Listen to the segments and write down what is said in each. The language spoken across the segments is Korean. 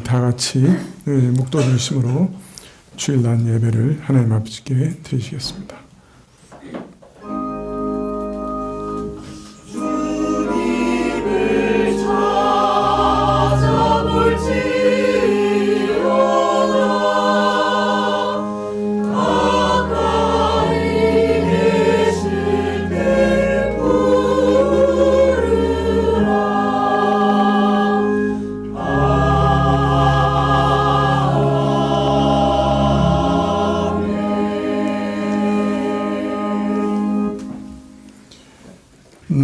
다 같이 목도 중심으로 주일날 예배를 하나님 아버지께 드리시겠습니다.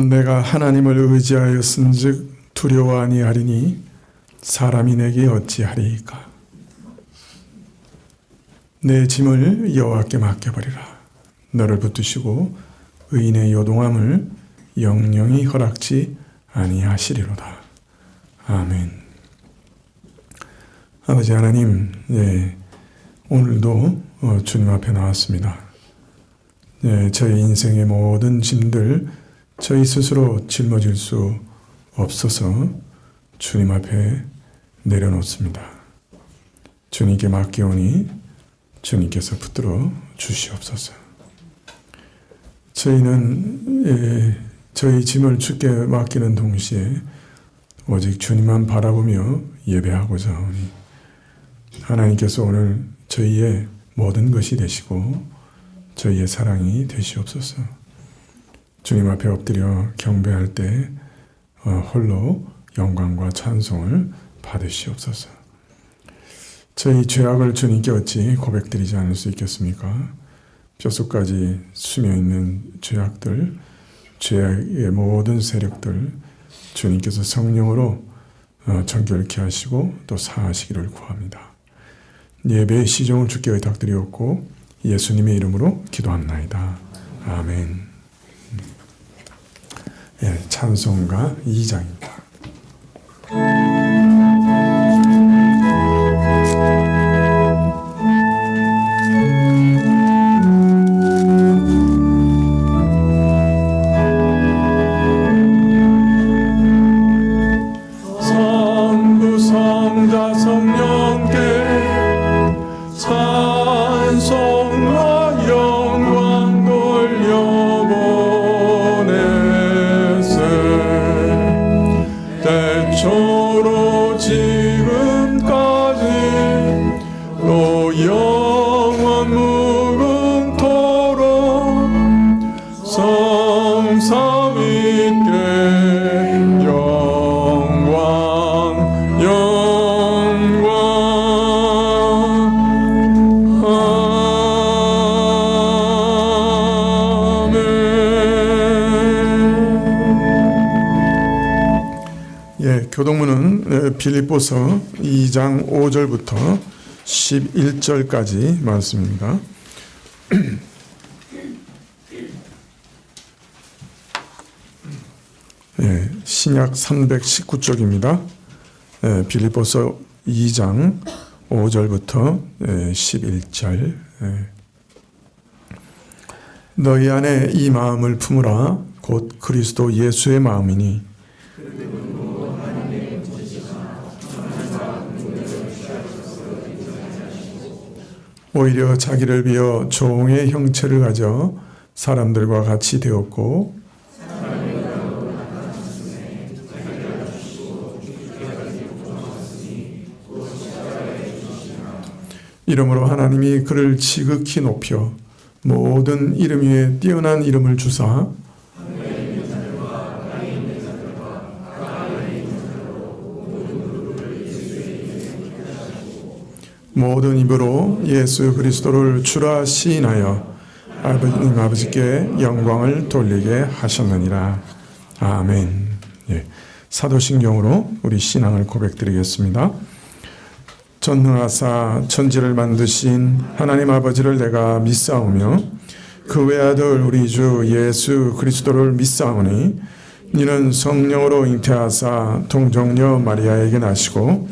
내가 하나님을 의지하였은즉 두려워 아니하리니 사람이 내게 어찌하리이까. 내 짐을 여호와께 맡겨버리라. 너를 붙드시고 의인의 요동함을 영영히 허락지 아니하시리로다. 아멘. 아버지 하나님, 오늘도 주님 앞에 나왔습니다. 저희 인생의 모든 짐들 저희 스스로 짊어질 수 없어서 주님 앞에 내려놓습니다. 주님께 맡기오니 주님께서 붙들어 주시옵소서. 저희는 저희 짐을 주께 맡기는 동시에 오직 주님만 바라보며 예배하고자 하오니 하나님께서 오늘 저희의 모든 것이 되시고 저희의 사랑이 되시옵소서. 주님 앞에 엎드려 경배할 때 홀로 영광과 찬송을 받으시옵소서. 저희 죄악을 주님께 어찌 고백드리지 않을 수 있겠습니까? 뼛속까지 스며있는 죄악들, 죄악의 모든 세력들 주님께서 성령으로 정결케 하시고 또 사하시기를 구합니다. 예배의 시종을 주께 의탁드리옵고 예수님의 이름으로 기도합나이다. 아멘. 찬송가 2장입니다. 성부성자 성령께 찬송과 영광 돌려보내세. 대초로 지금까지 또 영원 무궁토록 성삼위께 교동문은 빌립보서 2장 5절부터 11절까지 말씀입니다. 신약 319쪽입니다. 빌립보서 2장 5절부터 11절. 너희 안에 이 마음을 품으라. 곧 그리스도 예수의 마음이니 오히려 자기를 비어 종의 형체를 가져 사람들과 같이 되었고 이러므로 하나님이 그를 지극히 높여 모든 이름 위에 뛰어난 이름을 주사 모든 입으로 예수 그리스도를 주라 시인하여 하나님 아버지께 영광을 돌리게 하셨느니라. 아멘. 사도신경으로 우리 신앙을 고백드리겠습니다. 전능하사 천지를 만드신 하나님 아버지를 내가 믿사오며 그 외아들 우리 주 예수 그리스도를 믿사오니 이는 성령으로 잉태하사 동정녀 마리아에게 나시고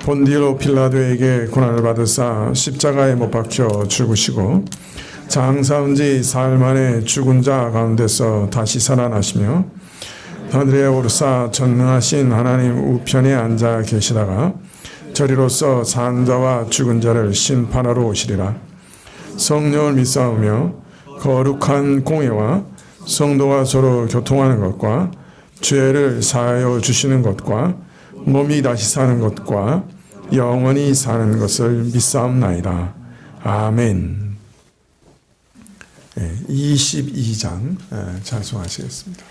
본디오 필라도에게 고난을 받으사 십자가에 못 박혀 죽으시고 장사한 지 사흘 만에 죽은 자 가운데서 다시 살아나시며 하늘에 오르사 전능하신 하나님 우편에 앉아 계시다가 저리로서 산 자와 죽은 자를 심판하러 오시리라. 성령을 믿사오며 거룩한 공예와 성도가 서로 교통하는 것과 죄를 사하여 주시는 것과 몸이 다시 사는 것과 영원히 사는 것을 믿사옵나이다. 아멘. 22장 찬송하시겠습니다.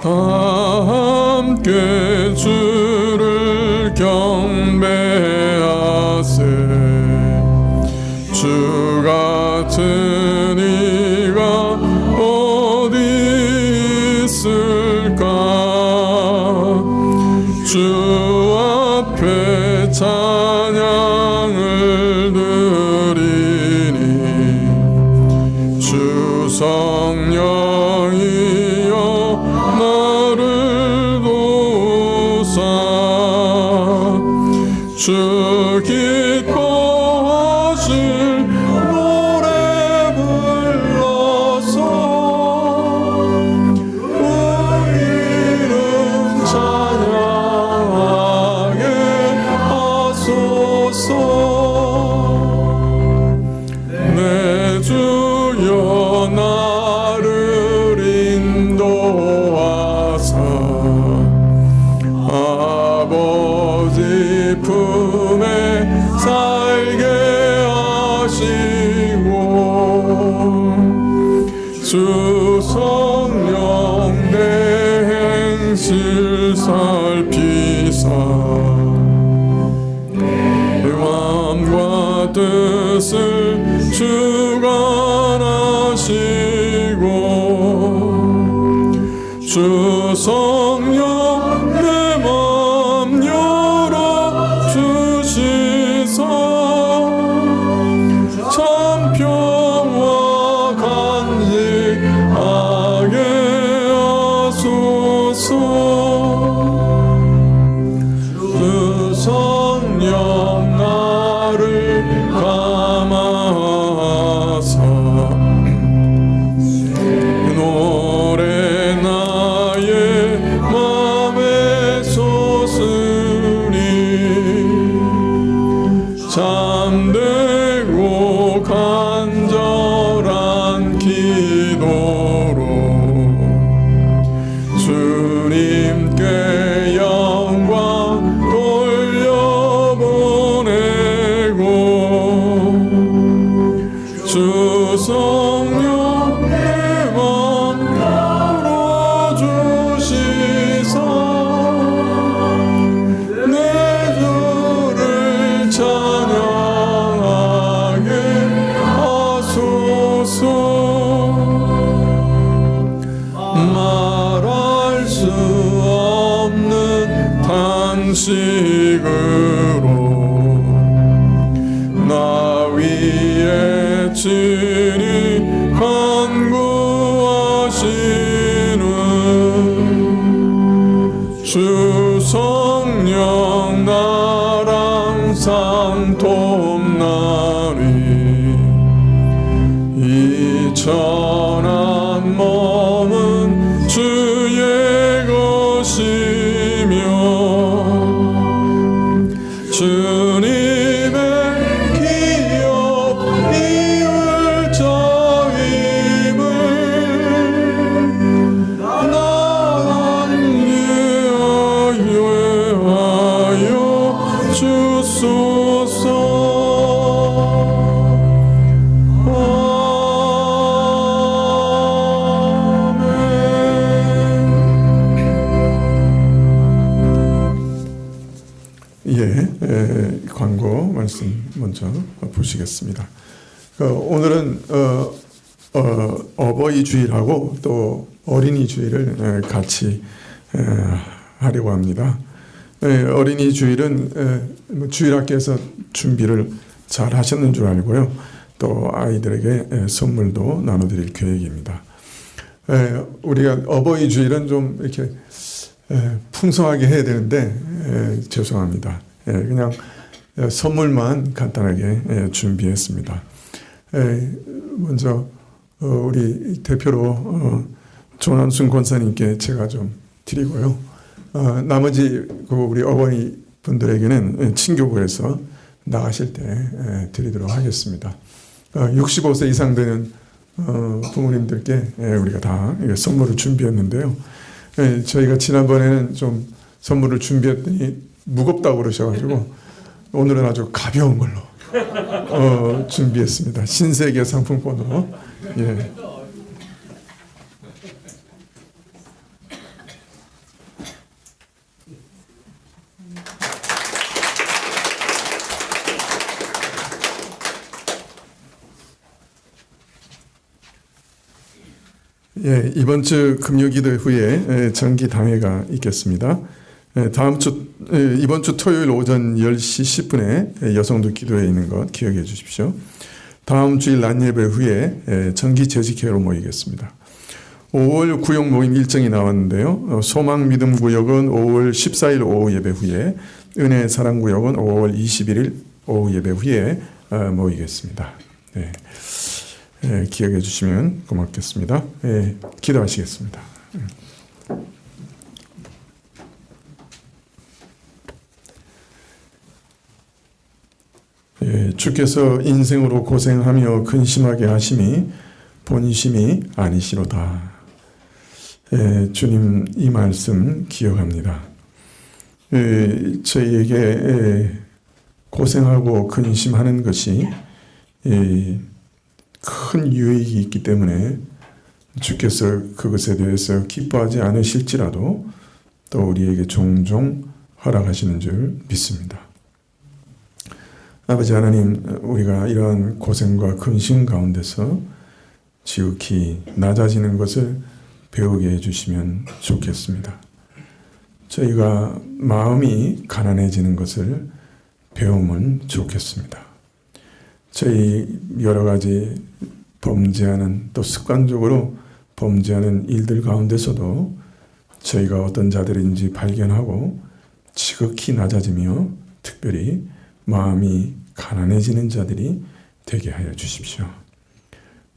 다 함께 주를 경배하세. 주 같은 이가 어디 있을까. 주 앞에 찬양을 드리니 주 성령이여 나를 도우사. 주 기뻐하실 노래 불러서 그 이름 찬양하게 하소서. 내 주여 나를 인도하사 아버지 품에 살게 하시고 주 성령 내 행실 살피사 마음과 뜻을 주관하시고 주 성령 내 맘 열어주시사 참 평화 간직하게 하소서. 주 성령 나를 감화하사 노래 나의 맘에 솟으니 참되고 간절한 기도로 주님께 영광 돌려보내고 주 성령 내 맘 열어주시사 내 주를 찬양하게 하소서. 말할 수 없는 탄식으로 나 위에 친히 간구하시는 주 성령 나랑 상통나니 이 천한 몸은 주의 것이며 주님의 기업 이을 저임을 나는 이해하여 주소서. 광고 말씀 먼저 보시겠습니다. 오늘은 어버이 주일하고 또 어린이 주일을 같이 하려고 합니다. 어린이 주일은 주일학교에서 준비를 잘 하셨는 줄 알고요. 또 아이들에게 선물도 나눠드릴 계획입니다. 우리가 어버이 주일은 좀 이렇게 풍성하게 해야 되는데 죄송합니다. 그냥 선물만 간단하게 준비했습니다. 먼저 우리 대표로 조남순 권사님께 제가 좀 드리고요. 나머지 우리 어머니 분들에게는 친교부에서 나가실 때 드리도록 하겠습니다. 65세 이상 되는 부모님들께 우리가 다 선물을 준비했는데요. 저희가 지난번에는 좀 선물을 준비했더니 무겁다고 그러셔가지고 오늘은 아주 가벼운 걸로 준비했습니다. 신세계 상품권으로. 예. 예, 이번 주 금요기도 후에 정기 당회가 있겠습니다. 이번 주 토요일 오전 10시 10분에 여성도 기도회 있는 것 기억해 주십시오. 다음 주일 낮 예배 후에 정기 재직회로 모이겠습니다. 5월 구역 모임 일정이 나왔는데요. 소망 믿음 구역은 5월 14일 오후 예배 후에, 은혜 사랑 구역은 5월 21일 오후 예배 후에 모이겠습니다. 네. 기억해 주시면 고맙겠습니다. 기도하시겠습니다. 주께서 인생으로 고생하며 근심하게 하심이 본심이 아니시로다. 주님 이 말씀 기억합니다. 저희에게 고생하고 근심하는 것이 큰 유익이 있기 때문에 주께서 그것에 대해서 기뻐하지 않으실지라도 또 우리에게 종종 허락하시는 줄 믿습니다. 아버지 하나님, 우리가 이러한 고생과 근심 가운데서 지극히 낮아지는 것을 배우게 해주시면 좋겠습니다. 저희가 마음이 가난해지는 것을 배우면 좋겠습니다. 저희 여러 가지 범죄하는, 또 습관적으로 범죄하는 일들 가운데서도 저희가 어떤 자들인지 발견하고 지극히 낮아지며 특별히 마음이 가난해지는 자들이 되게 하여 주십시오.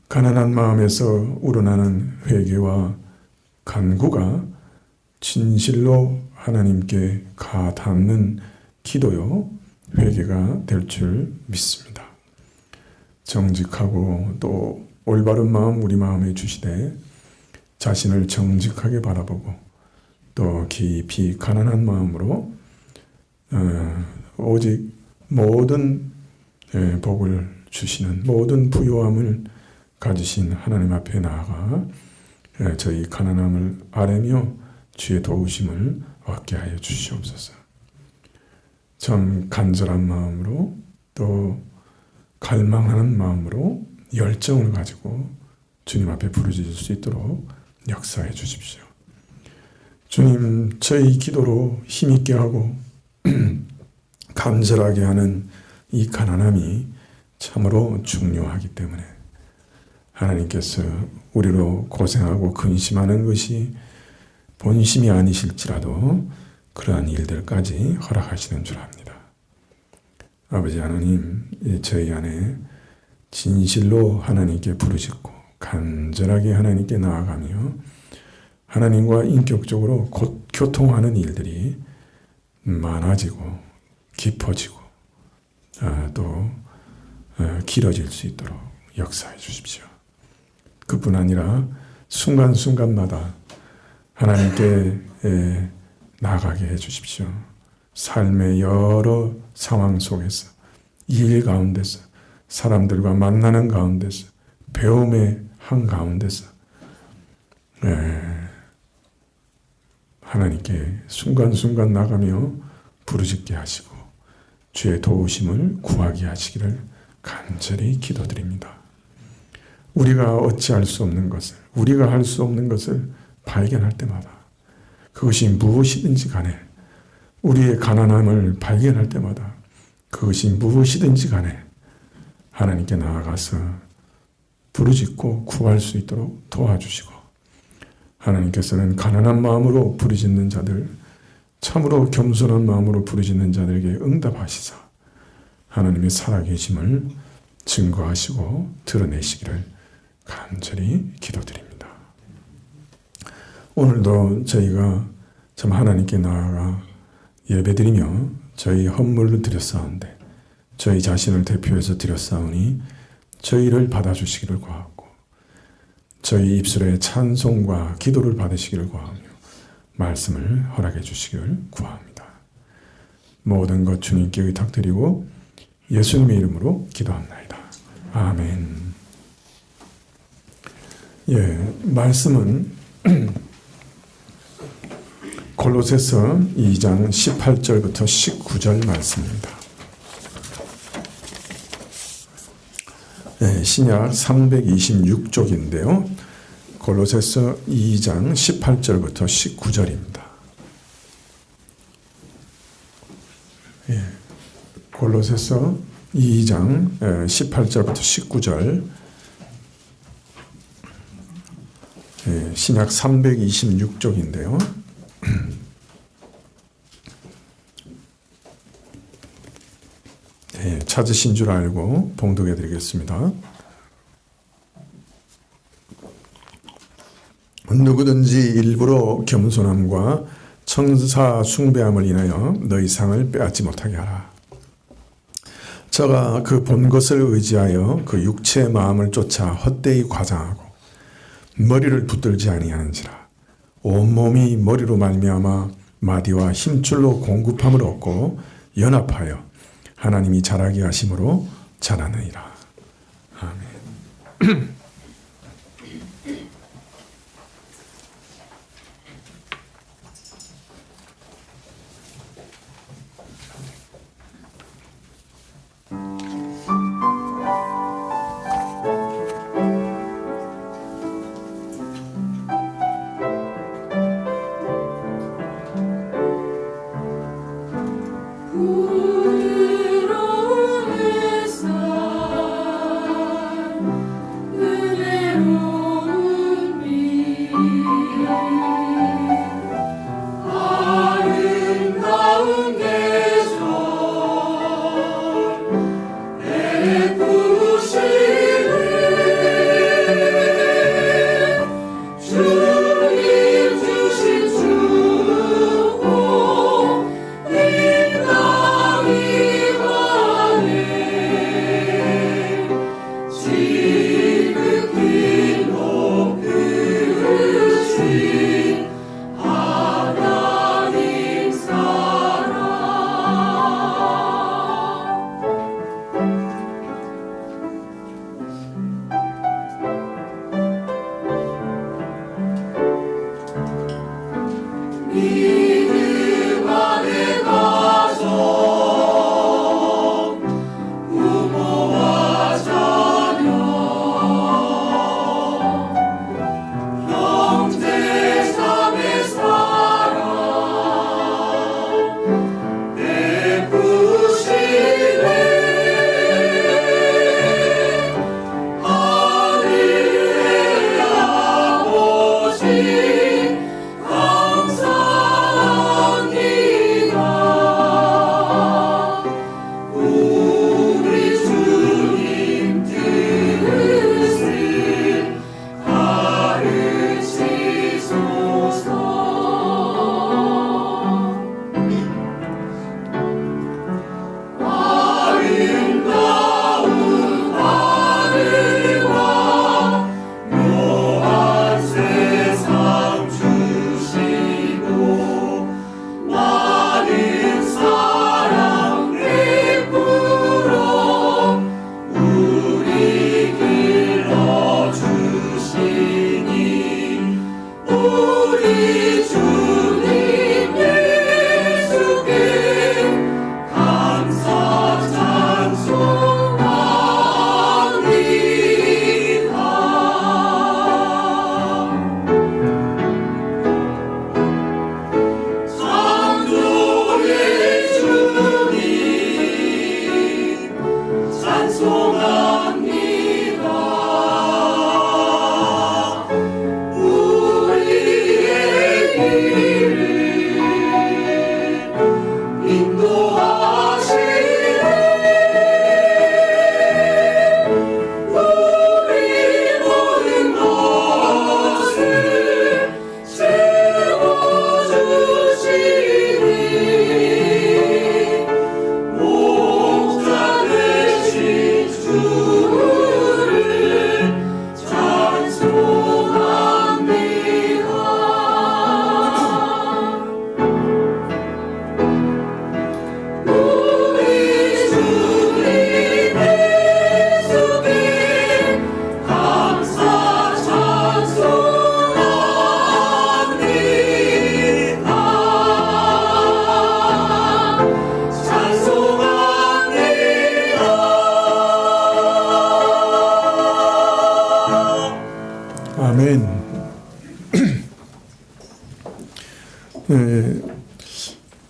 가난한 마음에서 우러나는 회개와 간구가 진실로 하나님께 가닿는 기도요 회개가 될 줄 믿습니다. 정직하고 또 올바른 마음 우리 마음에 주시되 자신을 정직하게 바라보고 또 깊이 가난한 마음으로 오직 모든 복을 주시는 모든 부요함을 가지신 하나님 앞에 나아가 저희 가난함을 아뢰며 주의 도우심을 얻게 하여 주시옵소서. 참 간절한 마음으로 또 갈망하는 마음으로 열정을 가지고 주님 앞에 부르짖을 수 있도록 역사해 주십시오. 주님, 저희 기도로 힘있게 하고 간절하게 하는 이 가난함이 참으로 중요하기 때문에 하나님께서 우리로 고생하고 근심하는 것이 본심이 아니실지라도 그러한 일들까지 허락하시는 줄 압니다. 아버지 하나님, 저희 안에 진실로 하나님께 부르짖고 간절하게 하나님께 나아가며 하나님과 인격적으로 교통하는 일들이 많아지고 깊어지고 또 길어질 수 있도록 역사해 주십시오. 그뿐 아니라 순간순간마다 하나님께 나아가게 해 주십시오. 삶의 여러 상황 속에서, 일 가운데서, 사람들과 만나는 가운데서, 배움의 한가운데서 하나님께 순간순간 나가며 부르짖게 하시고 주의 도우심을 구하게 하시기를 간절히 기도드립니다. 우리가 어찌할 수 없는 것을, 우리가 할 수 없는 것을 발견할 때마다 그것이 무엇이든지 간에 우리의 가난함을 발견할 때마다 그것이 무엇이든지 간에 하나님께 나아가서 부르짖고 구할 수 있도록 도와주시고 하나님께서는 가난한 마음으로 부르짖는 자들, 참으로 겸손한 마음으로 부르짖는 자들에게 응답하시사 하나님의 살아계심을 증거하시고 드러내시기를 간절히 기도드립니다. 오늘도 저희가 참 하나님께 나아가 예배드리며 저희 헌물을 드렸사온데 저희 자신을 대표해서 드렸사오니 저희를 받아주시기를 구하고 저희 입술의 찬송과 기도를 받으시기를 구하며 말씀을 허락해 주시기를 구합니다. 모든 것 주님께 의탁드리고 예수님의 이름으로 기도합나이다. 아멘. 말씀은 골로새서 2장 18절부터 19절 말씀입니다. 신약 326쪽인데요. 골로새서 2장 18절부터 19절입니다. 골로새서 2장 18절부터 19절 신약 326쪽인데요. 찾으신 줄 알고 봉독해 드리겠습니다. 누구든지 일부러 겸손함과 천사 숭배함을 인하여 너희 상을 빼앗지 못하게 하라. 저가 그 본 것을 의지하여 그 육체의 마음을 쫓아 헛되이 과장하고 머리를 붙들지 아니하는지라. 온몸이 머리로 말미암아 마디와 힘줄로 공급함을 얻고 연합하여 하나님이 자라게 하심으로 자라느니라. 아멘.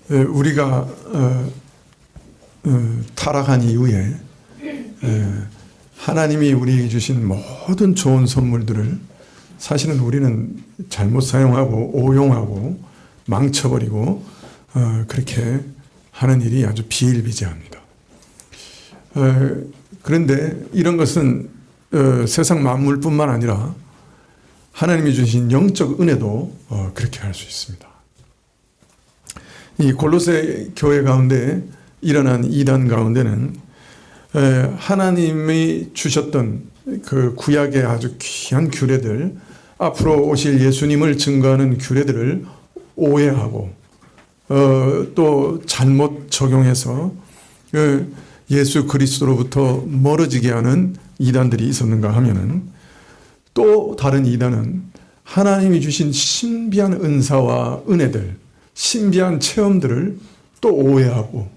우리가 타락한 이후에 하나님이 우리에게 주신 모든 좋은 선물들을 사실은 우리는 잘못 사용하고 오용하고 망쳐버리고 그렇게 하는 일이 아주 비일비재합니다. 그런데 이런 것은 세상 만물뿐만 아니라 하나님이 주신 영적 은혜도 그렇게 할 수 있습니다. 이 골로새 교회 가운데 일어난 이단 가운데는 하나님이 주셨던 그 구약의 아주 귀한 규례들, 앞으로 오실 예수님을 증거하는 규례들을 오해하고 또 잘못 적용해서 예수 그리스도로부터 멀어지게 하는 이단들이 있었는가 하면은, 또 다른 이단은 하나님이 주신 신비한 은사와 은혜들, 신비한 체험들을 또 오해하고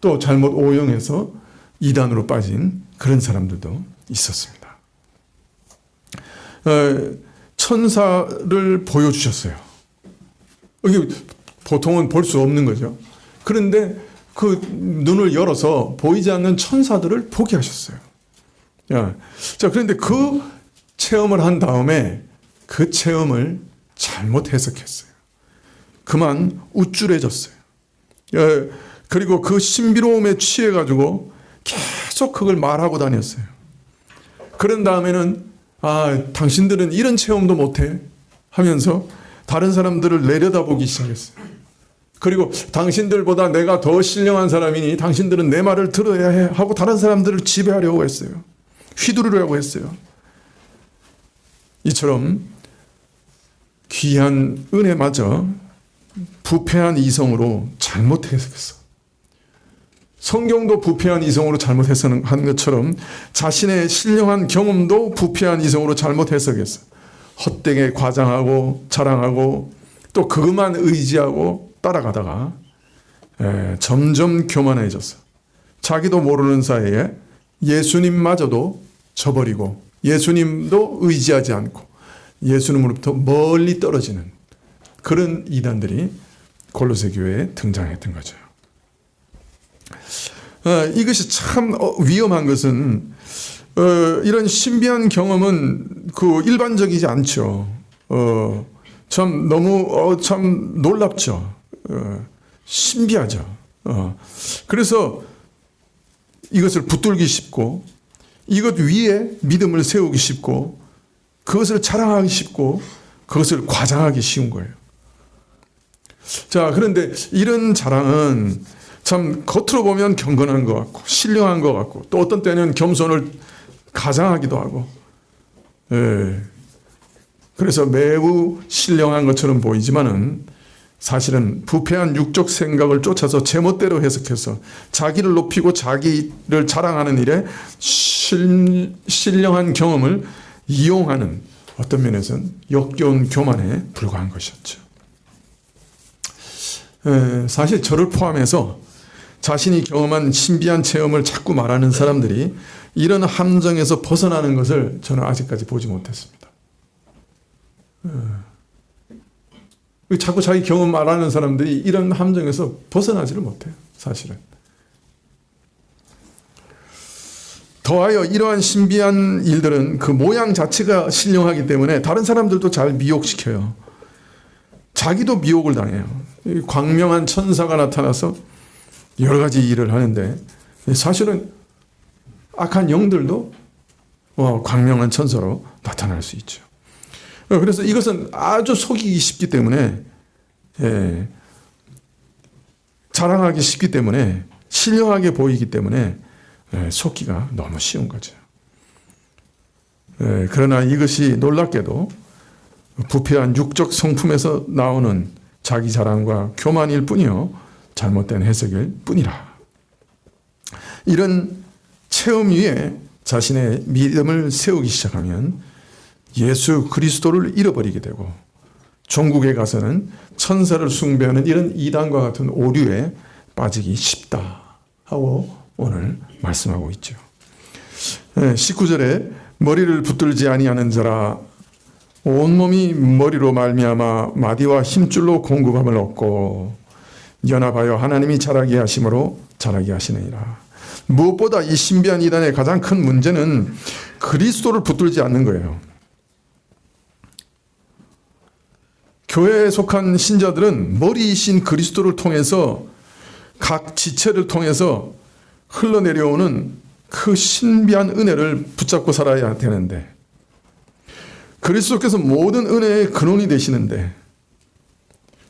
또 잘못 오용해서 이단으로 빠진 그런 사람들도 있었습니다. 천사를 보여주셨어요. 이게 보통은 볼 수 없는 거죠. 그런데 그 눈을 열어서 보이지 않는 천사들을 보게 하셨어요. 자, 그런데 그 체험을 한 다음에 그 체험을 잘못 해석했어요. 그만 우쭐해졌어요. 그리고 그 신비로움에 취해가지고 계속 그걸 말하고 다녔어요. 그런 다음에는 당신들은 이런 체험도 못해 하면서 다른 사람들을 내려다보기 시작했어요. 그리고 당신들보다 내가 더 신령한 사람이니 당신들은 내 말을 들어야 해 하고 다른 사람들을 지배하려고 했어요. 휘두르려고 했어요. 이처럼 귀한 은혜마저 부패한 이성으로 잘못 해석했어. 성경도 부패한 이성으로 잘못 해석한 것처럼 자신의 신령한 경험도 부패한 이성으로 잘못 해석했어. 헛되게 과장하고 자랑하고 또 그것만 의지하고 따라가다가 점점 교만해졌어. 자기도 모르는 사이에 예수님마저도 저버리고 예수님도 의지하지 않고 예수님으로부터 멀리 떨어지는 그런 이단들이 골로새 교회에 등장했던 거죠. 이것이 참 위험한 것은 이런 신비한 경험은 그 일반적이지 않죠. 참 너무 참 놀랍죠. 신비하죠. 그래서 이것을 붙들기 쉽고 이것 위에 믿음을 세우기 쉽고 그것을 자랑하기 쉽고 그것을 과장하기 쉬운 거예요. 자, 그런데 이런 자랑은 참 겉으로 보면 경건한 것 같고 신령한 것 같고 또 어떤 때는 겸손을 가장하기도 하고, 그래서 매우 신령한 것처럼 보이지만은 사실은 부패한 육적 생각을 쫓아서 제멋대로 해석해서 자기를 높이고 자기를 자랑하는 일에 신령한 경험을 이용하는 어떤 면에서는 역겨운 교만에 불과한 것이었죠. 사실 저를 포함해서 자신이 경험한 신비한 체험을 자꾸 말하는 사람들이 이런 함정에서 벗어나는 것을 저는 아직까지 보지 못했습니다. 자꾸 자기 경험 말하는 사람들이 이런 함정에서 벗어나지를 못해요. 사실은. 더하여 이러한 신비한 일들은 그 모양 자체가 신령하기 때문에 다른 사람들도 잘 미혹시켜요. 자기도 미혹을 당해요. 광명한 천사가 나타나서 여러 가지 일을 하는데 사실은 악한 영들도 광명한 천사로 나타날 수 있죠. 그래서 이것은 아주 속이기 쉽기 때문에 자랑하기 쉽기 때문에 신령하게 보이기 때문에 속기가 너무 쉬운 거죠. 그러나 이것이 놀랍게도 부패한 육적 성품에서 나오는 자기 자랑과 교만일 뿐이요 잘못된 해석일 뿐이라. 이런 체험 위에 자신의 믿음을 세우기 시작하면 예수 그리스도를 잃어버리게 되고 종국에 가서는 천사를 숭배하는 이런 이단과 같은 오류에 빠지기 쉽다 하고 오늘 말씀하고 있죠. 19절에 머리를 붙들지 아니하는 자라 온몸이 머리로 말미암아 마디와 힘줄로 공급함을 얻고 연합하여 하나님이 자라게 하심으로 자라게 하시느니라. 무엇보다 이 신비한 이단의 가장 큰 문제는 그리스도를 붙들지 않는 거예요. 교회에 속한 신자들은 머리이신 그리스도를 통해서 각 지체를 통해서 흘러내려오는 그 신비한 은혜를 붙잡고 살아야 되는데, 그리스도께서 모든 은혜의 근원이 되시는데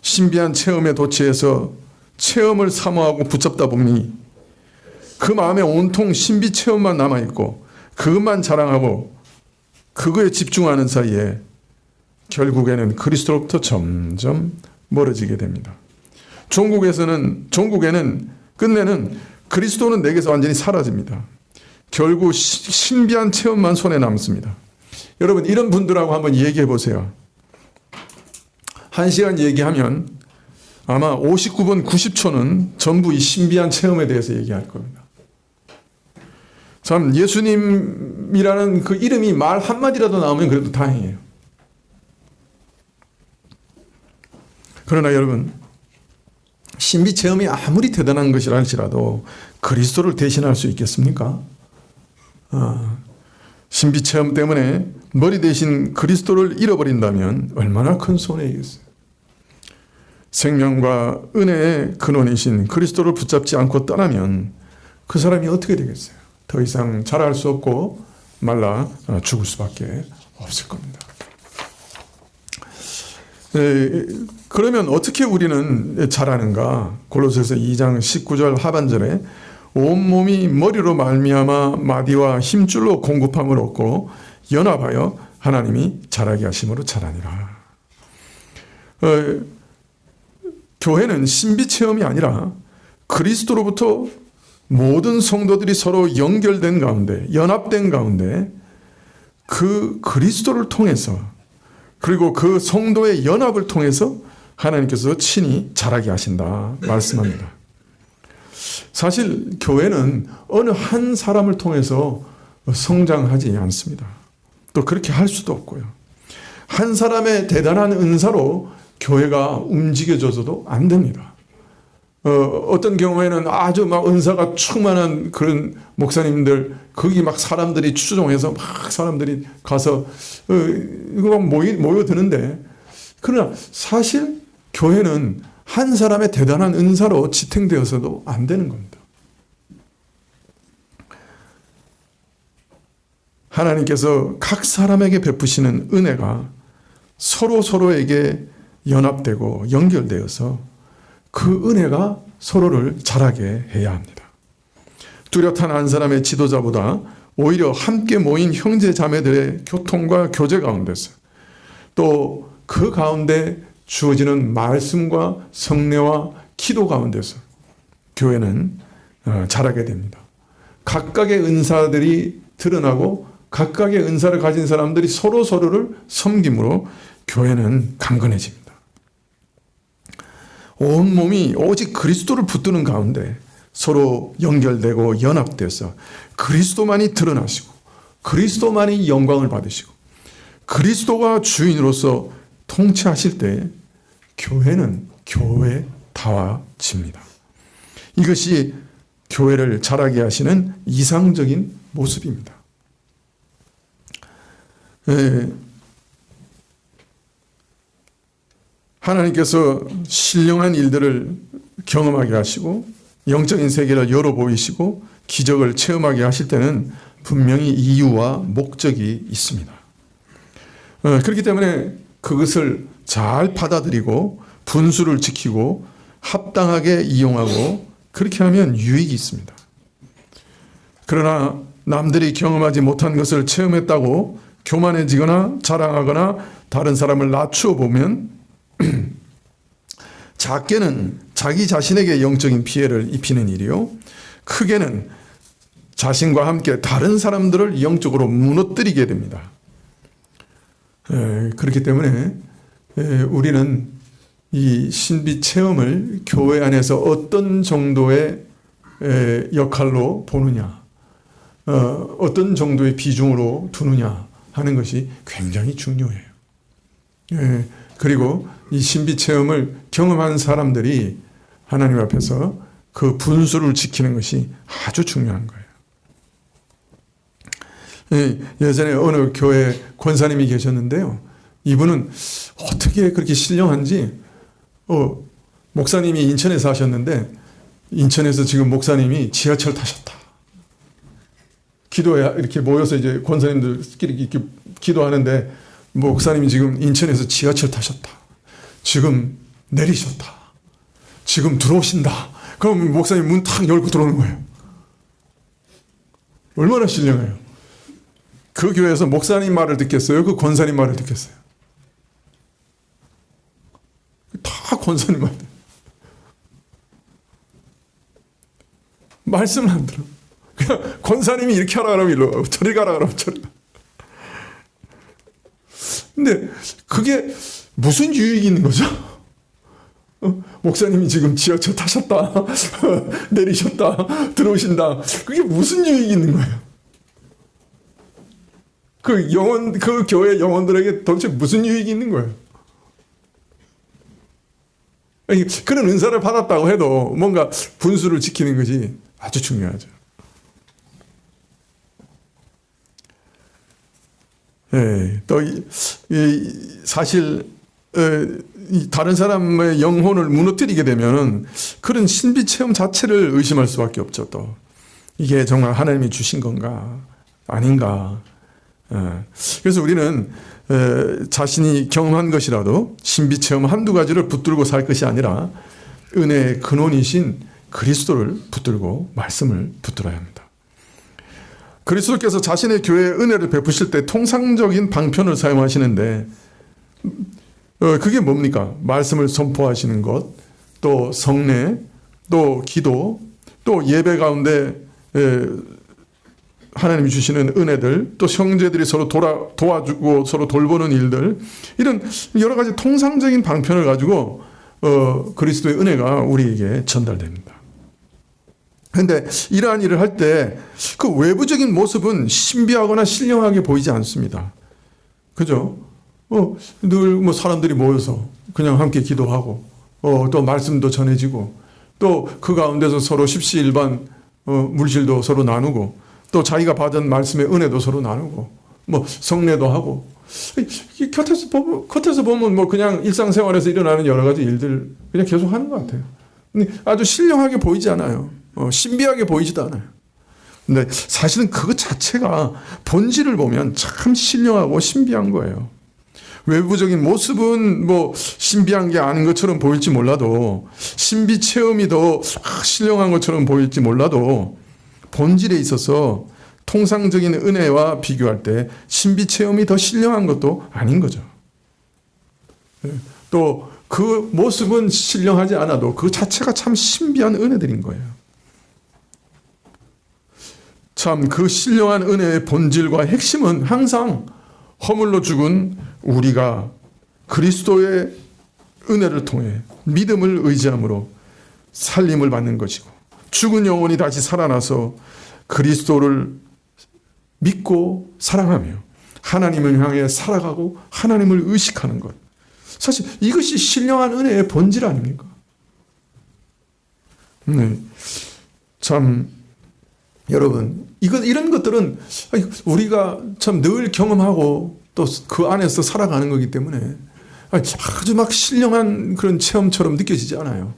신비한 체험에 도취해서 체험을 사모하고 붙잡다 보니 그 마음에 온통 신비 체험만 남아있고 그것만 자랑하고 그거에 집중하는 사이에 결국에는 그리스도로부터 점점 멀어지게 됩니다. 종국에는 끝내는 그리스도는 내게서 완전히 사라집니다. 결국 신비한 체험만 손에 남습니다. 여러분, 이런 분들하고 한번 얘기해 보세요. 1시간 얘기하면 아마 59분 90초는 전부 이 신비한 체험에 대해서 얘기할 겁니다. 참, 예수님이라는 그 이름이 말 한마디라도 나오면 그래도 다행이에요. 그러나 여러분, 신비 체험이 아무리 대단한 것이라 할지라도 그리스도를 대신할 수 있겠습니까? 신비 체험 때문에 머리 대신 그리스도를 잃어버린다면 얼마나 큰 손해이겠어요. 생명과 은혜의 근원이신 그리스도를 붙잡지 않고 떠나면 그 사람이 어떻게 되겠어요? 더 이상 자랄 수 없고 말라 죽을 수밖에 없을 겁니다. 그러면 어떻게 우리는 자라는가? 골로새서 2장 19절 하반절에 온몸이 머리로 말미암아 마디와 힘줄로 공급함을 얻고 연합하여 하나님이 자라게 하심으로 자라니라. 교회는 신비 체험이 아니라 그리스도로부터 모든 성도들이 서로 연결된 가운데, 연합된 가운데 그 그리스도를 통해서, 그리고 그 성도의 연합을 통해서 하나님께서 친히 자라게 하신다 말씀합니다. 사실 교회는 어느 한 사람을 통해서 성장하지 않습니다. 또 그렇게 할 수도 없고요. 한 사람의 대단한 은사로 교회가 움직여져서도 안 됩니다. 어떤 경우에는 아주 막 은사가 충만한 그런 목사님들, 거기 막 사람들이 추종해서 막 사람들이 가서 이거 막 모여드는데, 그러나 사실 교회는 한 사람의 대단한 은사로 지탱되어서도 안 되는 겁니다. 하나님께서 각 사람에게 베푸시는 은혜가 서로에게 연합되고 연결되어서 그 은혜가 서로를 자라게 해야 합니다. 뚜렷한 한 사람의 지도자보다 오히려 함께 모인 형제 자매들의 교통과 교제 가운데서, 또 그 가운데 주어지는 말씀과 성례와 기도 가운데서 교회는 자라게 됩니다. 각각의 은사들이 드러나고 각각의 은사를 가진 사람들이 서로를 섬김으로 교회는 강건해집니다. 온몸이 오직 그리스도를 붙드는 가운데 서로 연결되고 연합돼서 그리스도만이 드러나시고 그리스도만이 영광을 받으시고 그리스도가 주인으로서 통치하실 때 교회는 교회다워집니다. 이것이 교회를 자라게 하시는 이상적인 모습입니다. 하나님께서 신령한 일들을 경험하게 하시고 영적인 세계를 열어 보이시고 기적을 체험하게 하실 때는 분명히 이유와 목적이 있습니다. 그렇기 때문에 그것을 잘 받아들이고 분수를 지키고 합당하게 이용하고 그렇게 하면 유익이 있습니다. 그러나 남들이 경험하지 못한 것을 체험했다고 교만해지거나 자랑하거나 다른 사람을 낮추어 보면 작게는 자기 자신에게 영적인 피해를 입히는 일이요, 크게는 자신과 함께 다른 사람들을 영적으로 무너뜨리게 됩니다. 그렇기 때문에 우리는 이 신비 체험을 교회 안에서 어떤 정도의 역할로 보느냐, 어떤 정도의 비중으로 두느냐 하는 것이 굉장히 중요해요. 예, 그리고 이 신비 체험을 경험한 사람들이 하나님 앞에서 그 분수를 지키는 것이 아주 중요한 거예요. 예, 예전에 어느 교회 권사님이 계셨는데요. 이분은 어떻게 그렇게 신령한지 목사님이 인천에서 하셨는데 인천에서 지금 목사님이 지하철 타셨다. 기도에 이렇게 모여서 이제 권사님들끼리 이렇게 기도하는데 목사님이 지금 인천에서 지하철 타셨다. 지금 내리셨다. 지금 들어오신다. 그럼 목사님 문 탁 열고 들어오는 거예요. 얼마나 신령해요. 그 교회에서 목사님 말을 듣겠어요? 그 권사님 말을 듣겠어요? 다 권사님 말. 말씀을 안 들어. 그냥 권사님이 이렇게 하라 그러면 일로 저리 가라 그러면 저리 가. 근데 그게 무슨 유익이 있는 거죠? 목사님이 지금 지하철 타셨다. 내리셨다. 들어오신다. 그게 무슨 유익이 있는 거예요? 그 교회 영혼들에게 도대체 무슨 유익이 있는 거예요? 그런 은사를 받았다고 해도 뭔가 분수를 지키는 것이 아주 중요하죠. 예, 또 사실 다른 사람의 영혼을 무너뜨리게 되면 그런 신비 체험 자체를 의심할 수밖에 없죠. 또 이게 정말 하나님이 주신 건가 아닌가. 그래서 우리는 자신이 경험한 것이라도 신비 체험 한두 가지를 붙들고 살 것이 아니라 은혜의 근원이신 그리스도를 붙들고 말씀을 붙들어야 합니다. 그리스도께서 자신의 교회에 은혜를 베푸실 때 통상적인 방편을 사용하시는데 그게 뭡니까? 말씀을 선포하시는 것, 또 성례, 또 기도, 또 예배 가운데 하나님이 주시는 은혜들, 또 형제들이 서로 도와주고 서로 돌보는 일들, 이런 여러 가지 통상적인 방편을 가지고 그리스도의 은혜가 우리에게 전달됩니다. 그런데 이러한 일을 할 때 그 외부적인 모습은 신비하거나 신령하게 보이지 않습니다. 그죠? 늘 뭐 사람들이 모여서 그냥 함께 기도하고 또 말씀도 전해지고 또 그 가운데서 서로 십시일반 물질도 서로 나누고 또 자기가 받은 말씀의 은혜도 서로 나누고 뭐 성례도 하고 겉에서 보면 뭐 그냥 일상생활에서 일어나는 여러 가지 일들 그냥 계속 하는 것 같아요. 근데 아주 신령하게 보이지 않아요. 신비하게 보이지도 않아요. 근데 사실은 그것 자체가 본질을 보면 참 신령하고 신비한 거예요. 외부적인 모습은 뭐 신비한 게 아닌 것처럼 보일지 몰라도 신비 체험이 더 신령한 것처럼 보일지 몰라도 본질에 있어서 통상적인 은혜와 비교할 때 신비 체험이 더 신령한 것도 아닌 거죠. 또 그 모습은 신령하지 않아도 그 자체가 참 신비한 은혜들인 거예요. 참 그 신령한 은혜의 본질과 핵심은 항상 허물로 죽은 우리가 그리스도의 은혜를 통해 믿음을 의지함으로 살림을 받는 것이고 죽은 영혼이 다시 살아나서 그리스도를 믿고 사랑하며 하나님을 향해 살아가고 하나님을 의식하는 것. 사실 이것이 신령한 은혜의 본질 아닙니까? 네. 참 여러분 이런 것들은 우리가 참 늘 경험하고 또 그 안에서 살아가는 거기 때문에 아주 막 신령한 그런 체험처럼 느껴지지 않아요.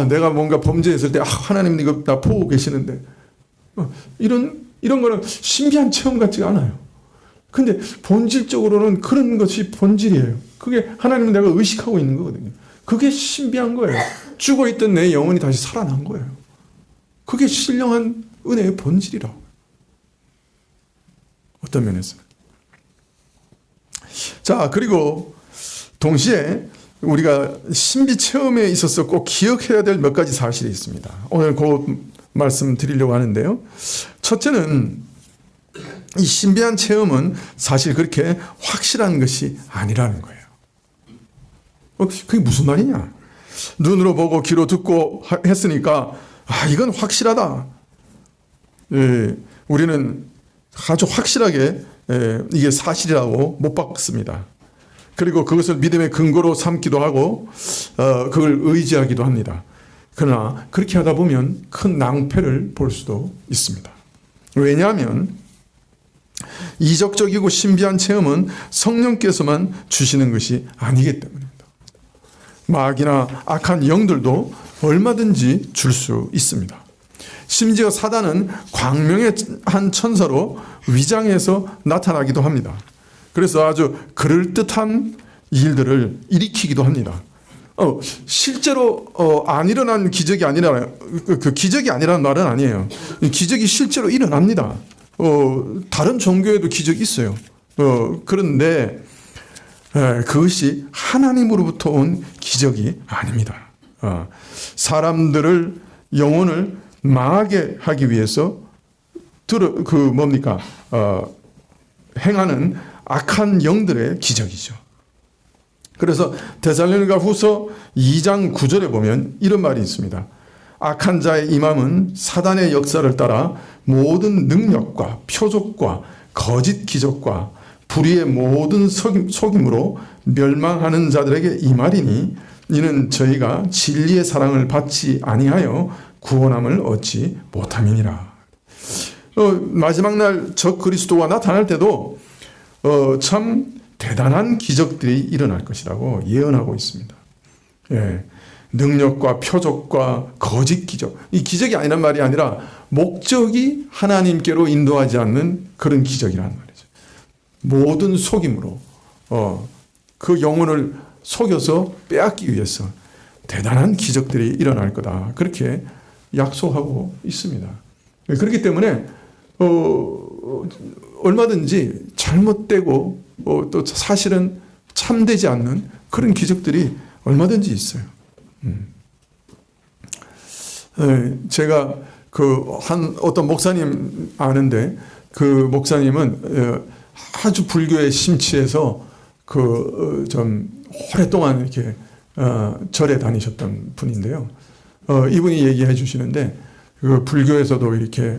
내가 뭔가 범죄했을 때 하나님 이거 나 보고 계시는데 이런 거는 신비한 체험 같지가 않아요. 근데 본질적으로는 그런 것이 본질이에요. 그게 하나님은 내가 의식하고 있는 거거든요. 그게 신비한 거예요. 죽어있던 내 영혼이 다시 살아난 거예요. 그게 신령한 은혜의 본질이라고. 어떤 면에서. 자, 그리고 동시에 우리가 신비 체험에 있어서 꼭 기억해야 될 몇 가지 사실이 있습니다. 오늘 그 말씀 드리려고 하는데요. 첫째는 이 신비한 체험은 사실 그렇게 확실한 것이 아니라는 거예요. 그게 무슨 말이냐? 눈으로 보고 귀로 듣고 했으니까 이건 확실하다. 우리는 아주 확실하게 이게 사실이라고 못 받습니다. 그리고 그것을 믿음의 근거로 삼기도 하고 그걸 의지하기도 합니다. 그러나 그렇게 하다 보면 큰 낭패를 볼 수도 있습니다. 왜냐하면 이적적이고 신비한 체험은 성령께서만 주시는 것이 아니기 때문입니다. 마귀나 악한 영들도 얼마든지 줄 수 있습니다. 심지어 사단은 광명의 한 천사로 위장해서 나타나기도 합니다. 그래서 아주 그럴듯한 일들을 일으키기도 합니다. 실제로 안 일어난 기적이 아니라 그 기적이 아니라는 말은 아니에요. 기적이 실제로 일어납니다. 다른 종교에도 기적이 있어요. 그런데 그것이 하나님으로부터 온 기적이 아닙니다. 사람들을 영혼을 망하게 하기 위해서 행하는 악한 영들의 기적이죠. 그래서 데살로니가 후서 2장 9절에 보면 이런 말이 있습니다. 악한 자의 임함은 사단의 역사를 따라 모든 능력과 표적과 거짓 기적과 불의의 모든 속임으로 멸망하는 자들에게 임하리니 이는 저희가 진리의 사랑을 받지 아니하여 구원함을 얻지 못함이니라. 마지막 날 적 그리스도가 나타날 때도 참 대단한 기적들이 일어날 것이라고 예언하고 있습니다. 예, 능력과 표적과 거짓 기적. 이 기적이 아니란 말이 아니라 목적이 하나님께로 인도하지 않는 그런 기적이라는 말이죠. 모든 속임으로 그 영혼을 속여서 빼앗기 위해서 대단한 기적들이 일어날 거다. 그렇게 약속하고 있습니다. 그렇기 때문에 얼마든지 잘못되고 또 사실은 참되지 않는 그런 기적들이 얼마든지 있어요. 제가 어떤 목사님 아는데 그 목사님은 아주 불교에 심취해서 좀 오랫동안 이렇게 절에 다니셨던 분인데요. 이분이 얘기해 주시는데 그 불교에서도 이렇게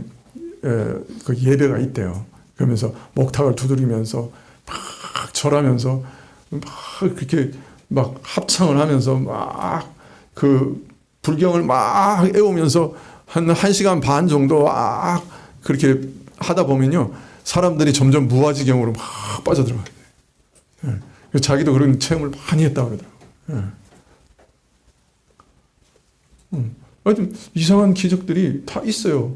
그 예배가 있대요. 그러면서 목탁을 두드리면서 막 절하면서 막 그렇게 막 합창을 하면서 막 그 불경을 막 애우면서 한 1시간 반 정도 막 그렇게 하다 보면요. 사람들이 점점 무아지경으로 막 빠져들어가요. 자기도 그런 체험을 많이 했다고 그러더라고요. 하여튼 이상한 기적들이 다 있어요.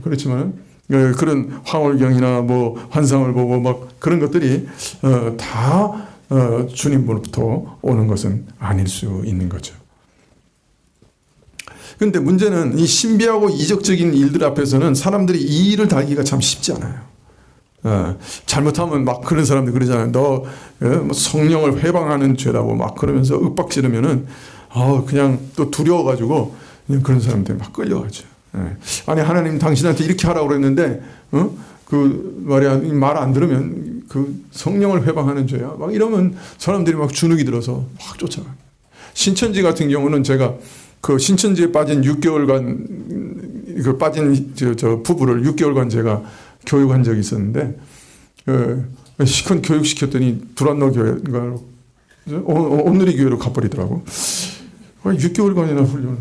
그렇지만 그런 황홀경이나 뭐 환상을 보고 막 그런 것들이 다 주님으로부터 오는 것은 아닐 수 있는 거죠. 그런데 문제는 이 신비하고 이적적인 일들 앞에서는 사람들이 이 일을 달기가 참 쉽지 않아요. 잘못하면 막 그런 사람들 그러잖아요. 너 성령을 회방하는 죄라고 막 그러면서 윽박지르면은 그냥 또 두려워가지고 그런 사람들이 막 끌려가죠. 아니 하나님 당신한테 이렇게 하라고 그랬는데 그 말이야 말 안 들으면 그 성령을 회방하는 죄야. 막 이러면 사람들이 막 주눅이 들어서 확 쫓아가요. 신천지 같은 경우는 제가 그 신천지에 빠진 6개월간 그 빠진 저 부부를 6개월간 제가 교육한 적이 있었는데 시큰 교육시켰더니 두란노 교회인가 온누리 교회로 가버리더라고. 6개월간이나 훈련을.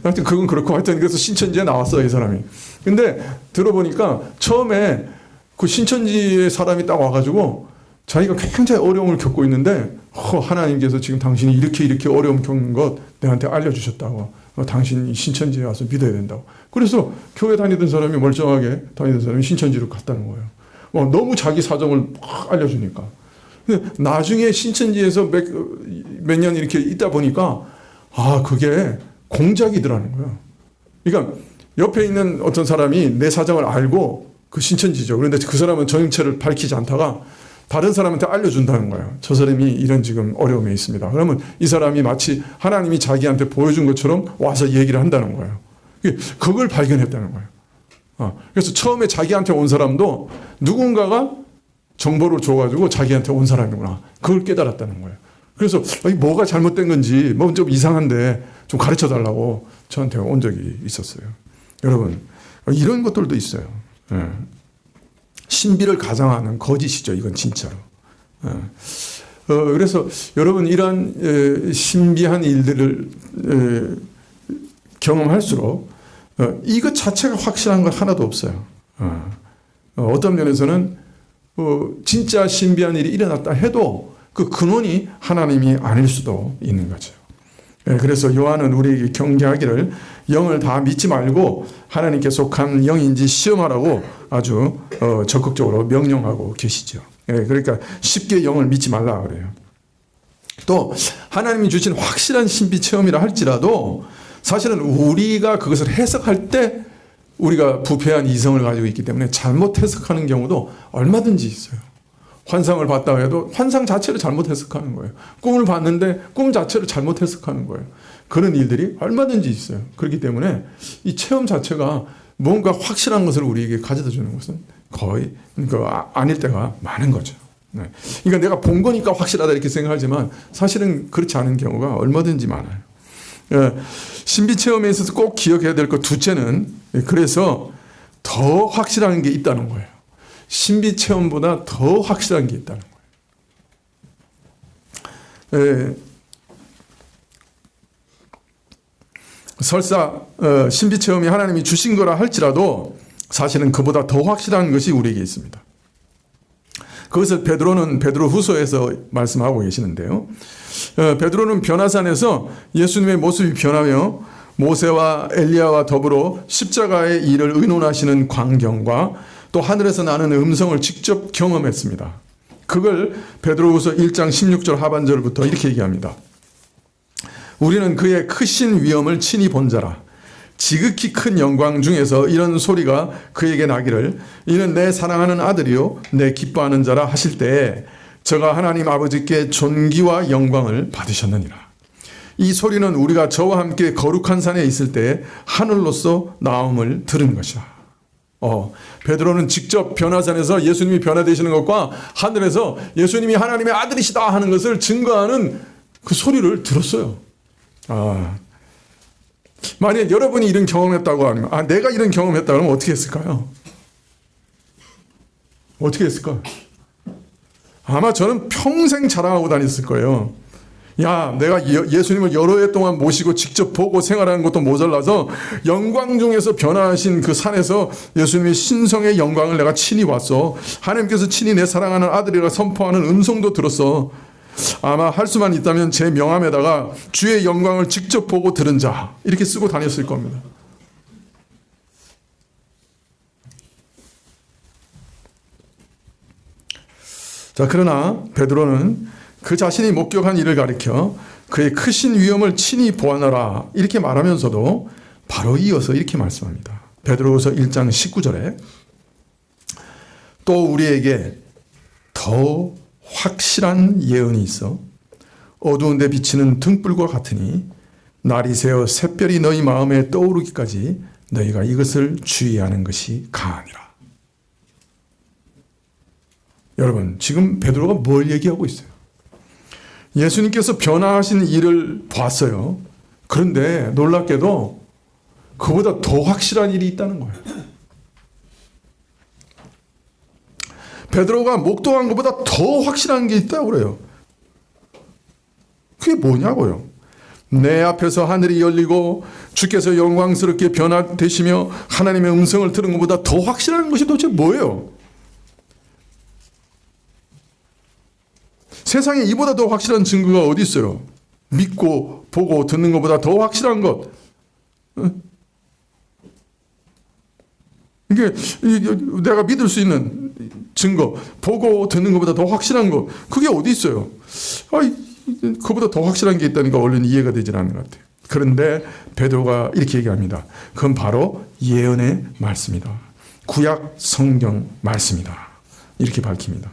하여튼 그건 그렇고 하여튼 그래서 신천지에 나왔어 이 사람이. 근데 들어보니까 처음에 그 신천지의 사람이 딱 와가지고 자기가 굉장히 어려움을 겪고 있는데 하나님께서 지금 당신이 이렇게 어려움 겪는 것 내한테 알려주셨다고. 당신이 신천지에 와서 믿어야 된다고. 그래서 교회 다니던 사람이 멀쩡하게 다니던 사람이 신천지로 갔다는 거예요. 너무 자기 사정을 막 알려주니까. 근데 나중에 신천지에서 몇 년 이렇게 있다 보니까 그게 공작이더라는 거예요. 그러니까 옆에 있는 어떤 사람이 내 사정을 알고 그 신천지죠. 그런데 그 사람은 정체를 밝히지 않다가 다른 사람한테 알려준다는 거예요. 저 사람이 이런 지금 어려움에 있습니다. 그러면 이 사람이 마치 하나님이 자기한테 보여준 것처럼 와서 얘기를 한다는 거예요. 그걸 발견했다는 거예요. 그래서 처음에 자기한테 온 사람도 누군가가 정보를 줘가지고 자기한테 온 사람이구나. 그걸 깨달았다는 거예요. 그래서 뭐가 잘못된 건지 뭐 좀 이상한데 좀 가르쳐 달라고 저한테 온 적이 있었어요. 여러분 이런 것들도 있어요. 신비를 가장하는 거짓이죠. 이건 진짜로. 그래서 여러분 이러한 신비한 일들을 경험할수록 이것 자체가 확실한 건 하나도 없어요. 어떤 면에서는 진짜 신비한 일이 일어났다 해도 그 근원이 하나님이 아닐 수도 있는 거죠. 그래서 요한은 우리에게 경계하기를 영을 다 믿지 말고 하나님께 속한 영인지 시험하라고 아주 적극적으로 명령하고 계시죠. 그러니까 쉽게 영을 믿지 말라 그래요. 또 하나님이 주신 확실한 신비 체험이라 할지라도 사실은 우리가 그것을 해석할 때 우리가 부패한 이성을 가지고 있기 때문에 잘못 해석하는 경우도 얼마든지 있어요. 환상을 봤다 해도 환상 자체를 잘못 해석하는 거예요. 꿈을 봤는데 꿈 자체를 잘못 해석하는 거예요. 그런 일들이 얼마든지 있어요. 그렇기 때문에 이 체험 자체가 뭔가 확실한 것을 우리에게 가져다 주는 것은 거의 아닐 때가 많은 거죠. 그러니까 내가 본 거니까 확실하다 이렇게 생각하지만 사실은 그렇지 않은 경우가 얼마든지 많아요. 신비 체험에 있어서 꼭 기억해야 될 것 둘째는 그래서 더 확실한 게 있다는 거예요. 신비 체험보다 더 확실한 게 있다는 거예요. 설사 신비 체험이 하나님이 주신 거라 할지라도 사실은 그보다 더 확실한 것이 우리에게 있습니다. 그것을 베드로 후서에서 말씀하고 계시는데요. 베드로는 변화산에서 예수님의 모습이 변하며 모세와 엘리야와 더불어 십자가의 일을 의논하시는 광경과 또 하늘에서 나는 음성을 직접 경험했습니다. 그걸 베드로후서 1장 16절 하반절부터 이렇게 얘기합니다. 우리는 그의 크신 위엄을 친히 본 자라. 지극히 큰 영광 중에서 이런 소리가 그에게 나기를 이는 내 사랑하는 아들이요 내 기뻐하는 자라 하실 때에 저가 하나님 아버지께 존귀와 영광을 받으셨느니라. 이 소리는 우리가 저와 함께 거룩한 산에 있을 때 하늘로서 나옴을 들은 것이라. 베드로는 직접 변화산에서 예수님이 변화되시는 것과 하늘에서 예수님이 하나님의 아들이시다 하는 것을 증거하는 그 소리를 들었어요. 만약 여러분이 이런 경험했다고 하면 내가 이런 경험했다 그러면 어떻게 했을까요? 어떻게 했을까? 아마 저는 평생 자랑하고 다녔을 거예요. 야, 내가 예수님을 여러 해 동안 모시고 직접 보고 생활하는 것도 모자라서 영광 중에서 변화하신 그 산에서 예수님의 신성의 영광을 내가 친히 봤어. 하나님께서 친히 내 사랑하는 아들이라 선포하는 음성도 들었어. 아마 할 수만 있다면 제 명함에다가 주의 영광을 직접 보고 들은 자 이렇게 쓰고 다녔을 겁니다. 자, 그러나 베드로는 그 자신이 목격한 일을 가리켜 그의 크신 위엄을 친히 보아노라 이렇게 말하면서도 바로 이어서 이렇게 말씀합니다. 베드로후서 1장 19절에 또 우리에게 더 확실한 예언이 있어 어두운 데 비치는 등불과 같으니 날이 새어 샛별이 너희 마음에 떠오르기까지 너희가 이것을 주의하는 것이 가하니라. 여러분, 지금 베드로가 뭘 얘기하고 있어요? 예수님께서 변화하신 일을 봤어요. 그런데 놀랍게도 그보다 더 확실한 일이 있다는 거예요. 베드로가 목도한 것보다 더 확실한 게 있다고 그래요. 그게 뭐냐고요? 내 앞에서 하늘이 열리고 주께서 영광스럽게 변화되시며 하나님의 음성을 들은 것보다 더 확실한 것이 도대체 뭐예요? 세상에 이보다 더 확실한 증거가 어디 있어요? 믿고 보고 듣는 것보다 더 확실한 것. 이게 내가 믿을 수 있는 증거, 보고 듣는 것보다 더 확실한 것. 그게 어디 있어요? 그보다 더 확실한 게 있다니까 얼른 이해가 되질 않는 것 같아요. 그런데 베드로가 이렇게 얘기합니다. 그건 바로 예언의 말씀이다. 구약 성경 말씀이다. 이렇게 밝힙니다.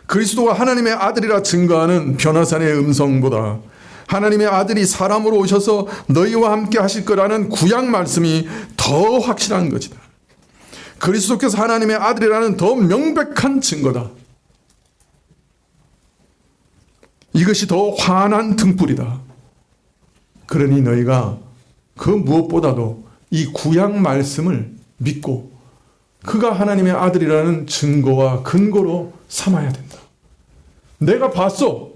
그리스도가 하나님의 아들이라 증거하는 변화산의 음성보다 하나님의 아들이 사람으로 오셔서 너희와 함께 하실 거라는 구약 말씀이 더 확실한 것이다. 그리스도께서 하나님의 아들이라는 더 명백한 증거다. 이것이 더 환한 등불이다. 그러니 너희가 그 무엇보다도 이 구약 말씀을 믿고 그가 하나님의 아들이라는 증거와 근거로 삼아야 된다. 내가 봤어.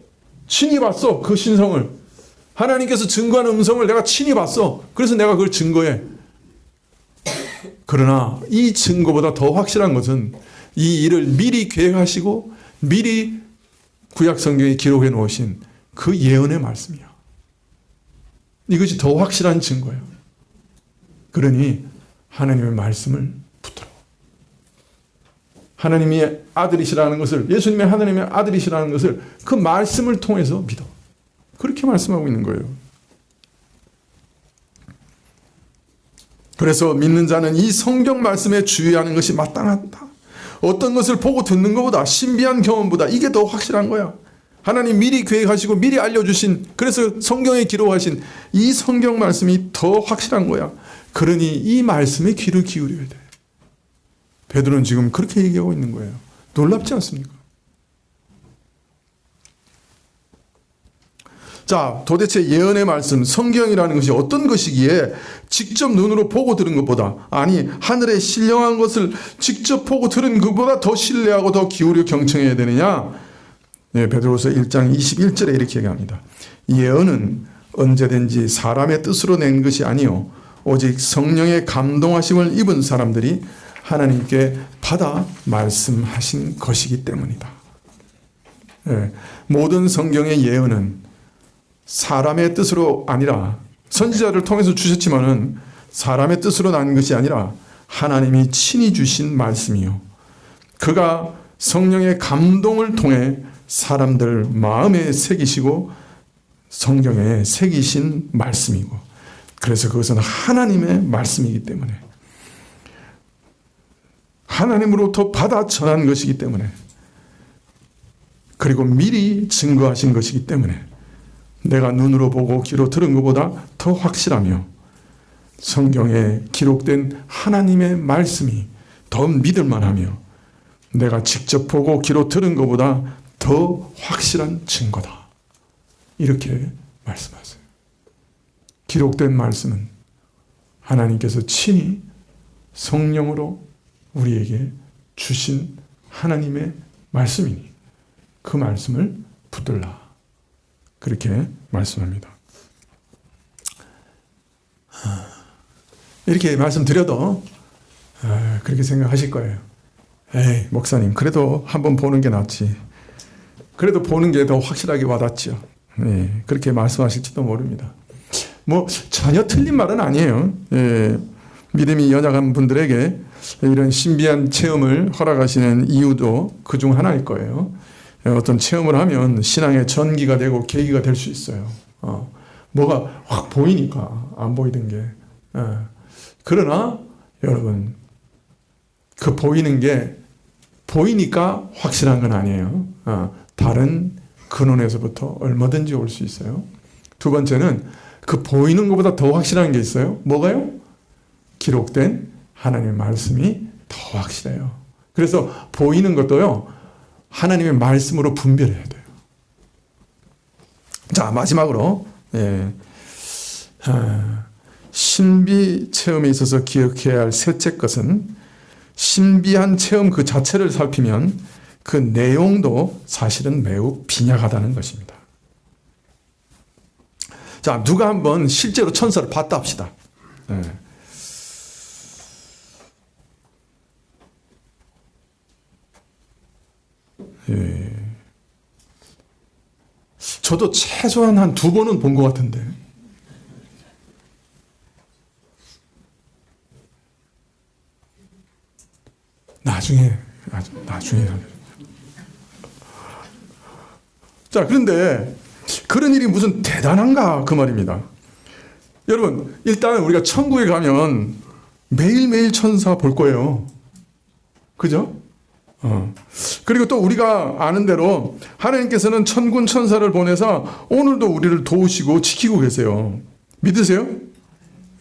친히 봤어. 그 신성을. 하나님께서 증거한 음성을 내가 친히 봤어. 그래서 내가 그걸 증거해. 그러나 이 증거보다 더 확실한 것은 이 일을 미리 계획하시고 미리 구약 성경에 기록해 놓으신 그 예언의 말씀이야. 이것이 더 확실한 증거예요. 그러니 하나님의 말씀을 붙들어. 하나님의 아들이시라는 것을, 예수님의 하나님의 아들이시라는 것을 그 말씀을 통해서 믿어. 그렇게 말씀하고 있는 거예요. 그래서 믿는 자는 이 성경 말씀에 주의하는 것이 마땅하다. 어떤 것을 보고 듣는 것보다, 신비한 경험보다 이게 더 확실한 거야. 하나님 미리 계획하시고 미리 알려주신, 그래서 성경에 기록하신 이 성경 말씀이 더 확실한 거야. 그러니 이 말씀에 귀를 기울여야 돼. 베드로는 지금 그렇게 얘기하고 있는 거예요. 놀랍지 않습니까? 자, 도대체 예언의 말씀, 성경이라는 것이 어떤 것이기에 직접 눈으로 보고 들은 것보다, 아니 하늘에 신령한 것을 직접 보고 들은 것보다 더 신뢰하고 더 기울여 경청해야 되느냐? 네, 베드로서 1장 21절에 이렇게 얘기합니다. 예언은 언제든지 사람의 뜻으로 낸 것이 아니요 오직 성령의 감동하심을 입은 사람들이 하나님께 받아 말씀하신 것이기 때문이다. 네, 모든 성경의 예언은 사람의 뜻으로 아니라, 선지자를 통해서 주셨지만은 사람의 뜻으로 난 것이 아니라 하나님이 친히 주신 말씀이요, 그가 성령의 감동을 통해 사람들 마음에 새기시고 성경에 새기신 말씀이고, 그래서 그것은 하나님의 말씀이기 때문에, 하나님으로부터 받아 전한 것이기 때문에, 그리고 미리 증거하신 것이기 때문에 내가 눈으로 보고 귀로 들은 것보다 더 확실하며 성경에 기록된 하나님의 말씀이 더 믿을만하며 내가 직접 보고 귀로 들은 것보다 더 확실한 증거다. 이렇게 말씀하세요. 기록된 말씀은 하나님께서 친히 성령으로 우리에게 주신 하나님의 말씀이니 그 말씀을 붙들라. 그렇게 말씀합니다. 이렇게 말씀드려도 그렇게 생각하실 거예요. 에이, 목사님, 그래도 한번 보는 게 낫지. 그래도 보는 게 더 확실하게 와닿죠. 네, 그렇게 말씀하실지도 모릅니다. 뭐 전혀 틀린 말은 아니에요. 예, 믿음이 연약한 분들에게 이런 신비한 체험을 허락하시는 이유도 그중 하나일 거예요. 어떤 체험을 하면 신앙의 전기가 되고 계기가 될 수 있어요. 뭐가 확 보이니까 안 보이던 게. 그러나 여러분, 그 보이는 게 보이니까 확실한 건 아니에요. 다른 근원에서부터 얼마든지 올 수 있어요. 두 번째는 그 보이는 것보다 더 확실한 게 있어요. 뭐가요? 기록된 하나님의 말씀이 더 확실해요. 그래서 보이는 것도요, 하나님의 말씀으로 분별해야 돼요. 자, 마지막으로 신비 체험에 있어서 기억해야 할 셋째 것은, 신비한 체험 그 자체를 살피면 그 내용도 사실은 매우 빈약하다는 것입니다. 자, 누가 한번 실제로 천사를 봤다 합시다. 저도 최소한 한 2번은 본 것 같은데. 나중에. 자, 그런데 그런 일이 무슨 대단한가 그 말입니다. 여러분, 일단 우리가 천국에 가면 매일매일 천사 볼 거예요. 그죠? 그리고 또 우리가 아는 대로 하나님께서는 천군 천사를 보내서 오늘도 우리를 도우시고 지키고 계세요. 믿으세요?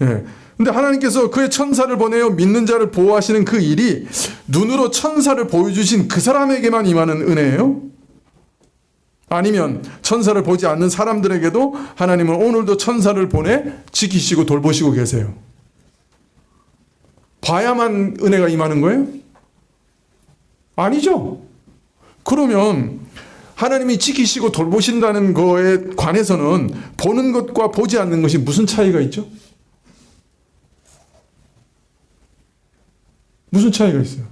예. 근데 하나님께서 그의 천사를 보내어 믿는 자를 보호하시는 그 일이 눈으로 천사를 보여주신 그 사람에게만 임하는 은혜예요? 아니면 천사를 보지 않는 사람들에게도 하나님은 오늘도 천사를 보내 지키시고 돌보시고 계세요? 봐야만 은혜가 임하는 거예요? 아니죠. 그러면 하나님이 지키시고 돌보신다는 거에 관해서는 보는 것과 보지 않는 것이 무슨 차이가 있죠? 무슨 차이가 있어요?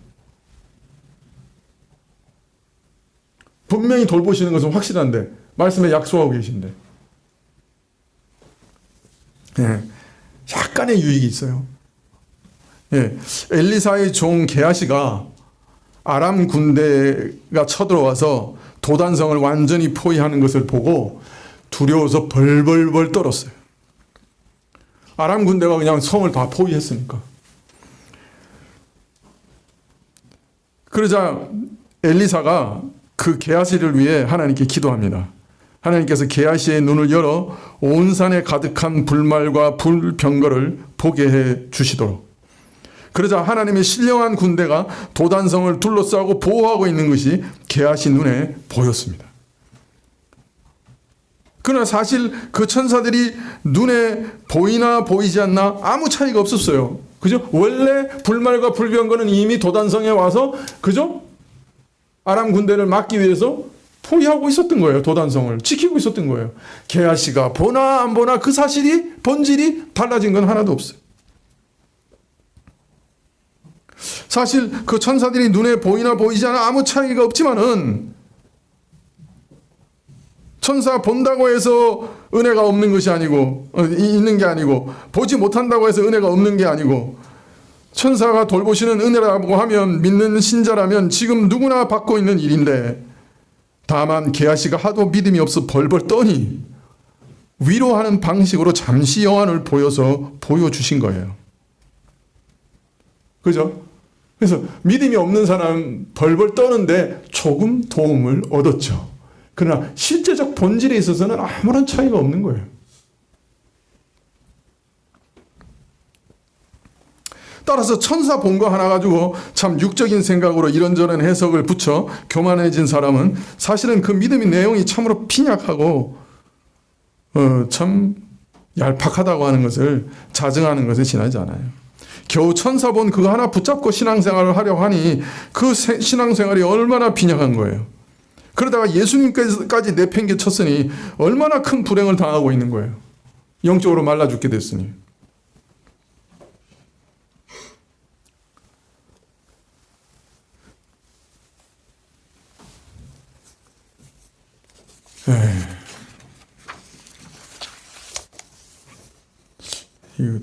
분명히 돌보시는 것은 확실한데 말씀에 약속하고 계신데 약간의 유익이 있어요. 엘리사의 종 게하시가 아람 군대가 쳐들어와서 도단성을 완전히 포위하는 것을 보고 두려워서 벌벌벌 떨었어요. 아람 군대가 그냥 성을 다 포위했으니까. 그러자 엘리사가 그 게하시를 위해 하나님께 기도합니다. 하나님께서 게하시의 눈을 열어 온 산에 가득한 불말과 불병거를 보게 해 주시도록. 그러자 하나님의 신령한 군대가 도단성을 둘러싸고 보호하고 있는 것이 게하시 눈에 보였습니다. 그러나 사실 그 천사들이 눈에 보이나 보이지 않나 아무 차이가 없었어요. 그죠? 원래 불말과 불병거는 이미 도단성에 와서 그죠? 아람 군대를 막기 위해서 포위하고 있었던 거예요. 도단성을 지키고 있었던 거예요. 게하시가 보나 안 보나 그 사실이 본질이 달라진 건 하나도 없어요. 사실 그 천사들이 눈에 보이나 보이지 않아 아무 차이가 없지만은 천사 본다고 해서 은혜가 없는 것이 아니고 있는 게 아니고 보지 못한다고 해서 은혜가 없는 게 아니고 천사가 돌보시는 은혜라고 하면 믿는 신자라면 지금 누구나 받고 있는 일인데 다만 게하시가 하도 믿음이 없어 벌벌 떠니 위로하는 방식으로 잠시 여한을 보여서 보여주신 거예요. 그죠? 그래서 믿음이 없는 사람 벌벌 떠는데 조금 도움을 얻었죠. 그러나 실제적 본질에 있어서는 아무런 차이가 없는 거예요. 따라서 천사 본 거 하나 가지고 참 육적인 생각으로 이런저런 해석을 붙여 교만해진 사람은 사실은 그 믿음의 내용이 참으로 빈약하고 참 얄팍하다고 하는 것을 자증하는 것에 지나지 않아요. 겨우 천사 본 그거 하나 붙잡고 신앙생활을 하려고 하니 그 신앙생활이 얼마나 빈약한 거예요. 그러다가 예수님까지 내팽개쳤으니 얼마나 큰 불행을 당하고 있는 거예요. 영적으로 말라 죽게 됐으니.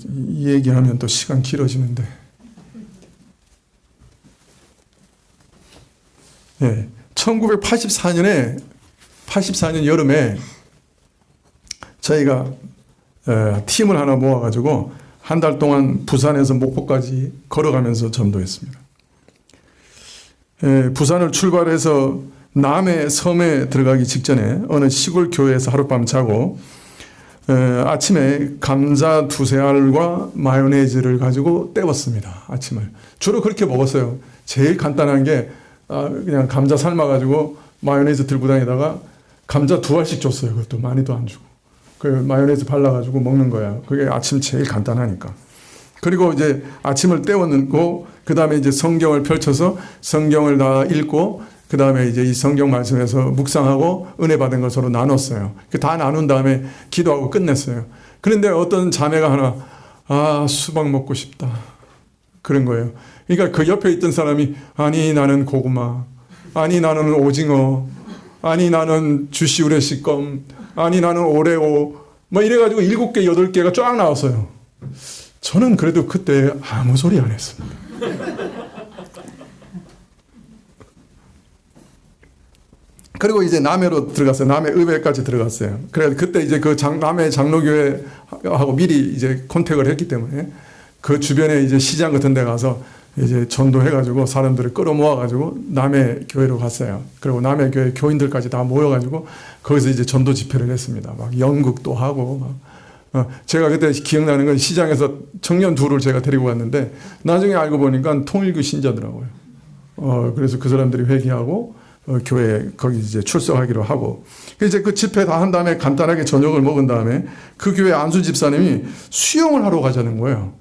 이 얘기하면 또 시간 길어지는데. 1984년 여름에 저희가 팀을 하나 모아가지고 한 달 동안 부산에서 목포까지 걸어가면서 전도했습니다. 부산을 출발해서 남해 섬에 들어가기 직전에 어느 시골 교회에서 하룻밤 자고 아침에 감자 2-3알과 마요네즈를 가지고 때웠습니다. 아침을. 주로 그렇게 먹었어요. 제일 간단한 게 그냥 감자 삶아가지고 마요네즈 들고 다니다가 감자 2알씩 줬어요. 그것도 많이도 안 주고. 그 마요네즈 발라가지고 먹는 거야. 그게 아침 제일 간단하니까. 그리고 이제 아침을 때웠고 그 다음에 이제 성경을 펼쳐서 성경을 다 읽고 그 다음에 이제 이 성경 말씀에서 묵상하고 은혜 받은 걸 서로 나눴어요. 다 나눈 다음에 기도하고 끝냈어요. 그런데 어떤 자매가 하나, 수박 먹고 싶다. 그런 거예요. 그러니까 그 옆에 있던 사람이, 아니, 나는 고구마. 아니, 나는 오징어. 아니, 나는 주시우레시껌. 아니, 나는 오레오. 뭐 이래가지고 7개, 8개가 쫙 나왔어요. 저는 그래도 그때 아무 소리 안 했습니다. 그리고 이제 남해로 들어갔어요. 남해 의회까지 들어갔어요. 그래 그때 이제 그 남해 장로교회하고 미리 이제 컨택을 했기 때문에 그 주변에 이제 시장 같은 데 가서 이제 전도해가지고 사람들을 끌어모아가지고 남해 교회로 갔어요. 그리고 남해 교회 교인들까지 다 모여가지고 거기서 이제 전도 집회를 했습니다. 막 연극도 하고 막. 제가 그때 기억나는 건 시장에서 청년 2를 제가 데리고 갔는데 나중에 알고 보니까 통일교 신자더라고요. 그래서 그 사람들이 회개하고 교회 거기 이제 출석하기로 하고 이제 그 집회 다 한 다음에 간단하게 저녁을 먹은 다음에 그 교회 안수 집사님이 수영을 하러 가자는 거예요.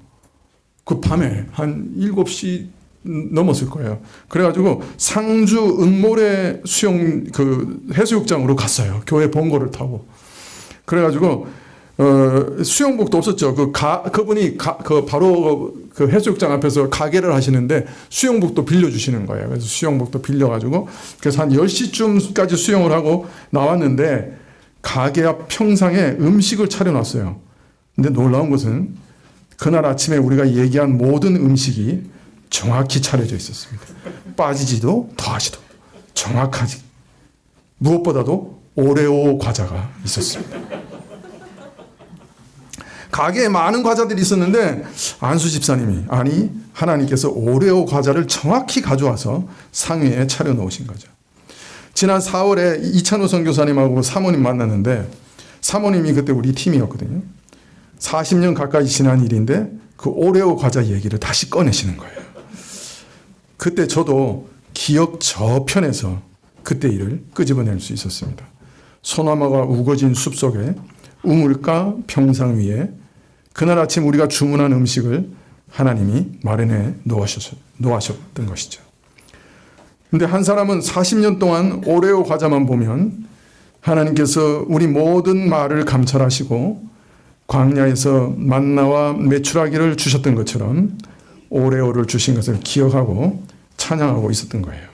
그 밤에 한 7시 넘었을 거예요. 그래가지고 상주 은모래 해수욕장으로 갔어요. 교회 본고를 타고. 그래가지고 수영복도 없었죠. 그분이 바로 그 해수욕장 앞에서 가게를 하시는데 수영복도 빌려주시는 거예요. 그래서 수영복도 빌려가지고 그래서 한 10시쯤까지 수영을 하고 나왔는데 가게 앞 평상에 음식을 차려놨어요. 근데 놀라운 것은 그날 아침에 우리가 얘기한 모든 음식이 정확히 차려져 있었습니다. 빠지지도 더하지도 정확하지. 무엇보다도 오레오 과자가 있었습니다. 가게에 많은 과자들이 있었는데 안수 집사님이 아니 하나님께서 오레오 과자를 정확히 가져와서 상위에 차려놓으신 거죠. 지난 4월에 이찬호 선교사님하고 사모님 만났는데 사모님이 그때 우리 팀이었거든요. 40년 가까이 지난 일인데 그 오레오 과자 얘기를 다시 꺼내시는 거예요. 그때 저도 기억 저편에서 그때 일을 끄집어낼 수 있었습니다. 소나무가 우거진 숲속에 우물가 평상 위에 그날 아침 우리가 주문한 음식을 하나님이 마련해 놓으셨던 것이죠. 근데 한 사람은 40년 동안 오레오 과자만 보면 하나님께서 우리 모든 말을 감찰하시고 광야에서 만나와 메추라기를 주셨던 것처럼 오레오를 주신 것을 기억하고 찬양하고 있었던 거예요.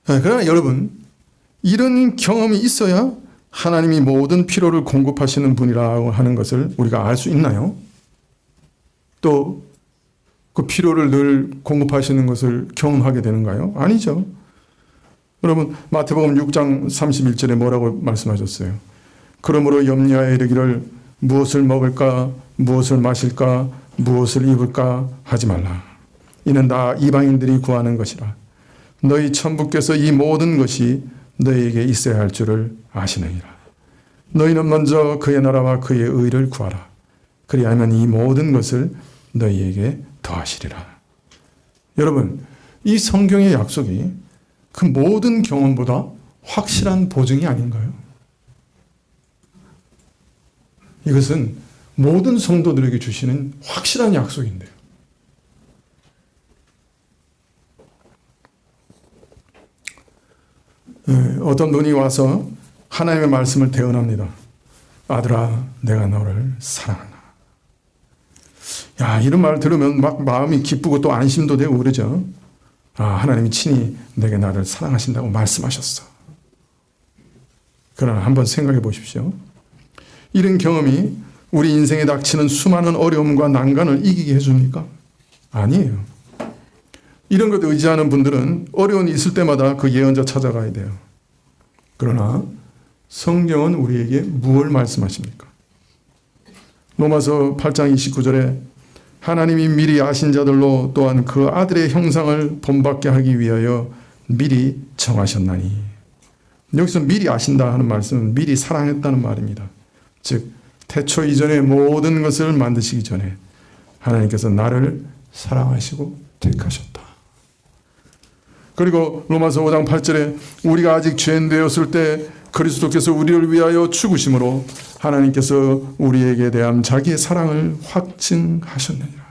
그러나 여러분, 이런 경험이 있어야 하나님이 모든 필요를 공급하시는 분이라고 하는 것을 우리가 알 수 있나요? 또 그 필요를 늘 공급하시는 것을 경험하게 되는가요? 아니죠. 여러분, 마태복음 6장 31절에 뭐라고 말씀하셨어요? 그러므로 염려하여 이르기를 무엇을 먹을까, 무엇을 마실까, 무엇을 입을까 하지 말라. 이는 다 이방인들이 구하는 것이라. 너희 천부께서 이 모든 것이 너희에게 있어야 할 줄을 아시느니라. 너희는 먼저 그의 나라와 그의 의를 구하라. 그리하면 이 모든 것을 너희에게 더하시리라. 여러분, 이 성경의 약속이 그 모든 경험보다 확실한 보증이 아닌가요? 이것은 모든 성도들에게 주시는 확실한 약속인데요. 어떤 분이 와서 하나님의 말씀을 대언합니다. 아들아, 내가 너를 사랑한다. 야, 이런 말 들으면 막 마음이 기쁘고 또 안심도 되고 그러죠. 아, 하나님이 친히 내게 나를 사랑하신다고 말씀하셨어. 그러나 한번 생각해 보십시오. 이런 경험이 우리 인생에 닥치는 수많은 어려움과 난관을 이기게 해줍니까? 아니에요. 이런 것 의지하는 분들은 어려움이 있을 때마다 그 예언자 찾아가야 돼요. 그러나 성경은 우리에게 무엇을 말씀하십니까? 로마서 8장 29절에 하나님이 미리 아신 자들로 또한 그 아들의 형상을 본받게 하기 위하여 미리 정하셨나니. 여기서 미리 아신다 하는 말씀은 미리 사랑했다는 말입니다. 즉 태초 이전에 모든 것을 만드시기 전에 하나님께서 나를 사랑하시고 택하셨다. 그리고 로마서 5장 8절에 우리가 아직 죄인 되었을 때 그리스도께서 우리를 위하여 죽으심으로 하나님께서 우리에게 대한 자기의 사랑을 확증하셨느니라.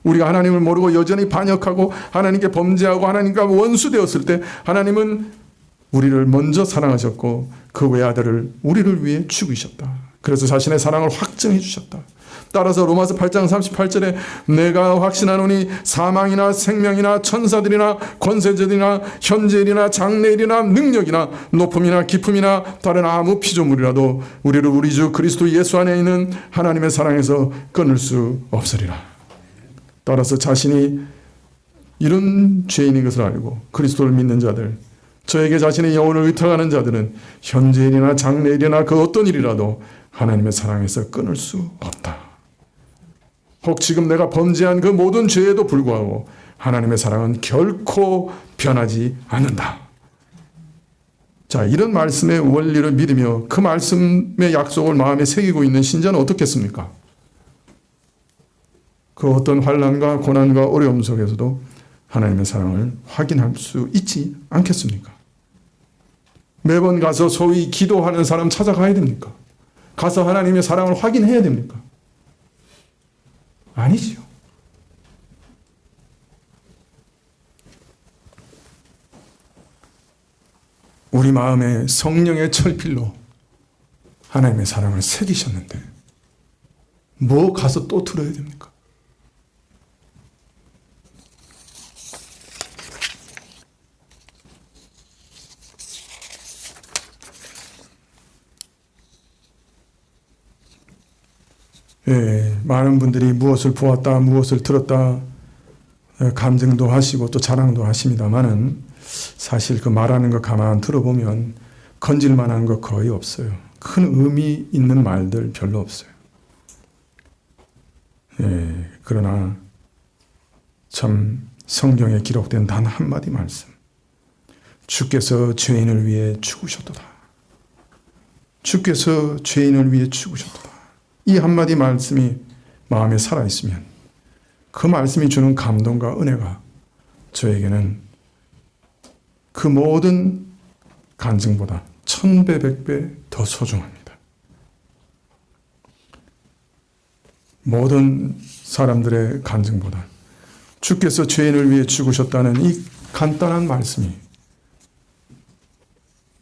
우리가 하나님을 모르고 여전히 반역하고 하나님께 범죄하고 하나님과 원수 되었을 때 하나님은 우리를 먼저 사랑하셨고 그 외아들을 우리를 위해 죽이셨다. 그래서 자신의 사랑을 확증해 주셨다. 따라서 로마서 8장 38절에 내가 확신하노니 사망이나 생명이나 천사들이나 권세자들이나 현재일이나 장래일이나 능력이나 높음이나 깊음이나 다른 아무 피조물이라도 우리를 우리 주 그리스도 예수 안에 있는 하나님의 사랑에서 끊을 수 없으리라. 따라서 자신이 이런 죄인인 것을 알고 그리스도를 믿는 자들, 저에게 자신의 영혼을 의탁하는 자들은 현재일이나 장래일이나 그 어떤 일이라도 하나님의 사랑에서 끊을 수 없다. 혹 지금 내가 범죄한 그 모든 죄에도 불구하고 하나님의 사랑은 결코 변하지 않는다. 자, 이런 말씀의 원리를 믿으며 그 말씀의 약속을 마음에 새기고 있는 신자는 어떻겠습니까? 그 어떤 환난과 고난과 어려움 속에서도 하나님의 사랑을 확인할 수 있지 않겠습니까? 매번 가서 소위 기도하는 사람 찾아가야 됩니까? 가서 하나님의 사랑을 확인해야 됩니까? 아니지요. 우리 마음에 성령의 철필로 하나님의 사랑을 새기셨는데 뭐 가서 또 들어야 됩니까? 예, 많은 분들이 무엇을 보았다, 무엇을 들었다, 간증도 하시고 또 자랑도 하십니다만은 사실 그 말하는 거 가만 들어보면 건질 만한 거 거의 없어요. 큰 의미 있는 말들 별로 없어요. 예, 그러나 참 성경에 기록된 단 한마디 말씀. 주께서 죄인을 위해 죽으셨도다. 주께서 죄인을 위해 죽으셨도다. 이 한마디 말씀이 마음에 살아있으면 그 말씀이 주는 감동과 은혜가 저에게는 그 모든 간증보다 1000배, 100배 더 소중합니다. 모든 사람들의 간증보다 주께서 죄인을 위해 죽으셨다는 이 간단한 말씀이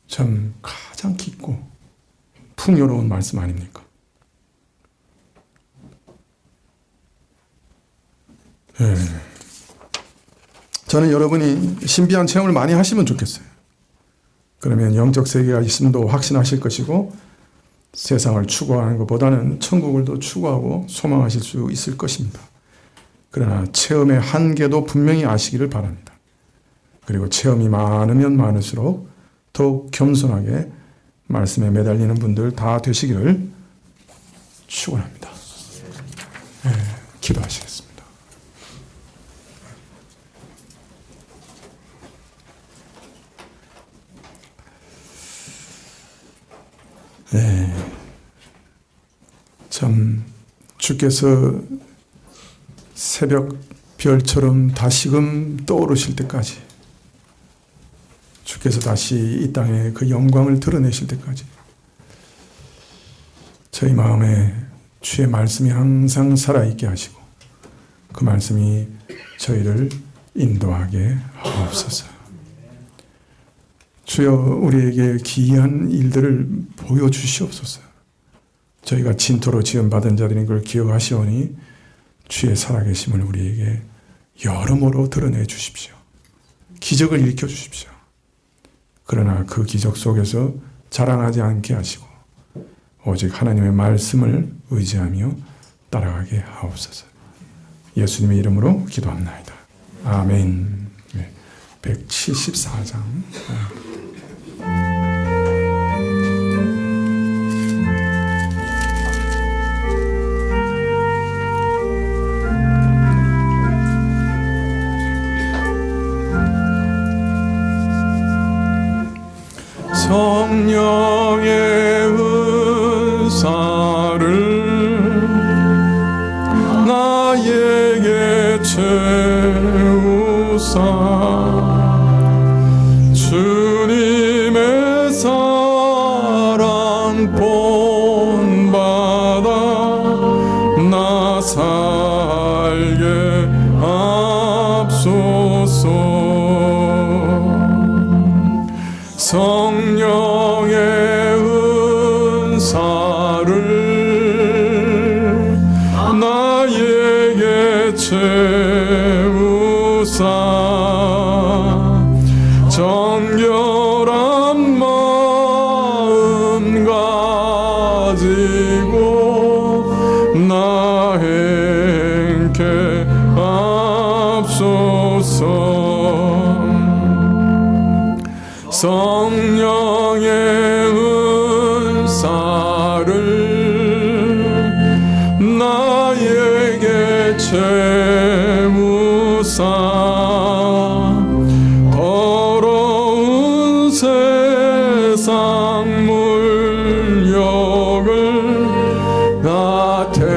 참 가장 깊고 풍요로운 말씀 아닙니까? 예. 저는 여러분이 신비한 체험을 많이 하시면 좋겠어요. 그러면 영적 세계가 있음도 확신하실 것이고 세상을 추구하는 것보다는 천국을 더 추구하고 소망하실 수 있을 것입니다. 그러나 체험의 한계도 분명히 아시기를 바랍니다. 그리고 체험이 많으면 많을수록 더욱 겸손하게 말씀에 매달리는 분들 다 되시기를 축원합니다. 네, 기도하시겠습니다. 네, 참 주께서 새벽 별처럼 다시금 떠오르실 때까지, 주께서 다시 이 땅에 그 영광을 드러내실 때까지 저희 마음에 주의 말씀이 항상 살아있게 하시고 그 말씀이 저희를 인도하게 하옵소서. 주여, 우리에게 기이한 일들을 보여주시옵소서. 저희가 진토로 지음받은 자들인 걸 기억하시오니 주의 살아계심을 우리에게 여러모로 드러내 주십시오. 기적을 일으켜 주십시오. 그러나 그 기적 속에서 자랑하지 않게 하시고 오직 하나님의 말씀을 의지하며 따라가게 하옵소서. 예수님의 이름으로 기도합나이다. 아멘. 174장. 성령의 은사를 나에게 채우사 주님의 사랑 본받아 나 살게 하옵소서. 성령의 은사를 나에게 채우사 정결한 마음 가지고 나 행케 하옵소서. 성령의 은사를 나에게 채우사 더러운 세상 물욕을 나 태워주소서.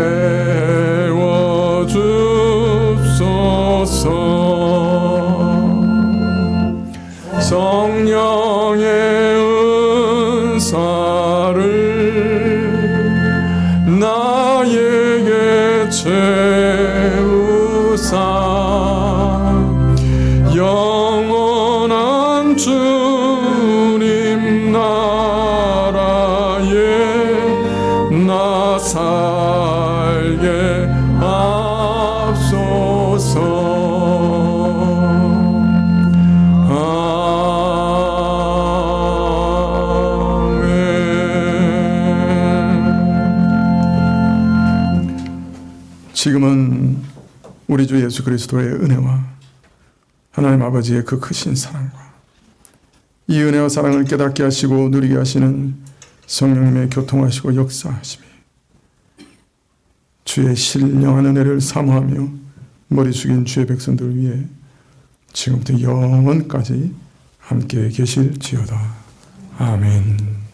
성령의 은사를 나에게 채 영원한 주님 나라에 나 살게 하소서. 지금은 우리 주 예수 그리스도의 은혜와 하나님 아버지의 그 크신 사랑과 이 은혜와 사랑을 깨닫게 하시고 누리게 하시는 성령님의 교통하시고 역사하심이 주의 신령한 은혜를 사모하며 머리 숙인 주의 백성들 위해 지금부터 영원까지 함께 계실지어다. 아멘.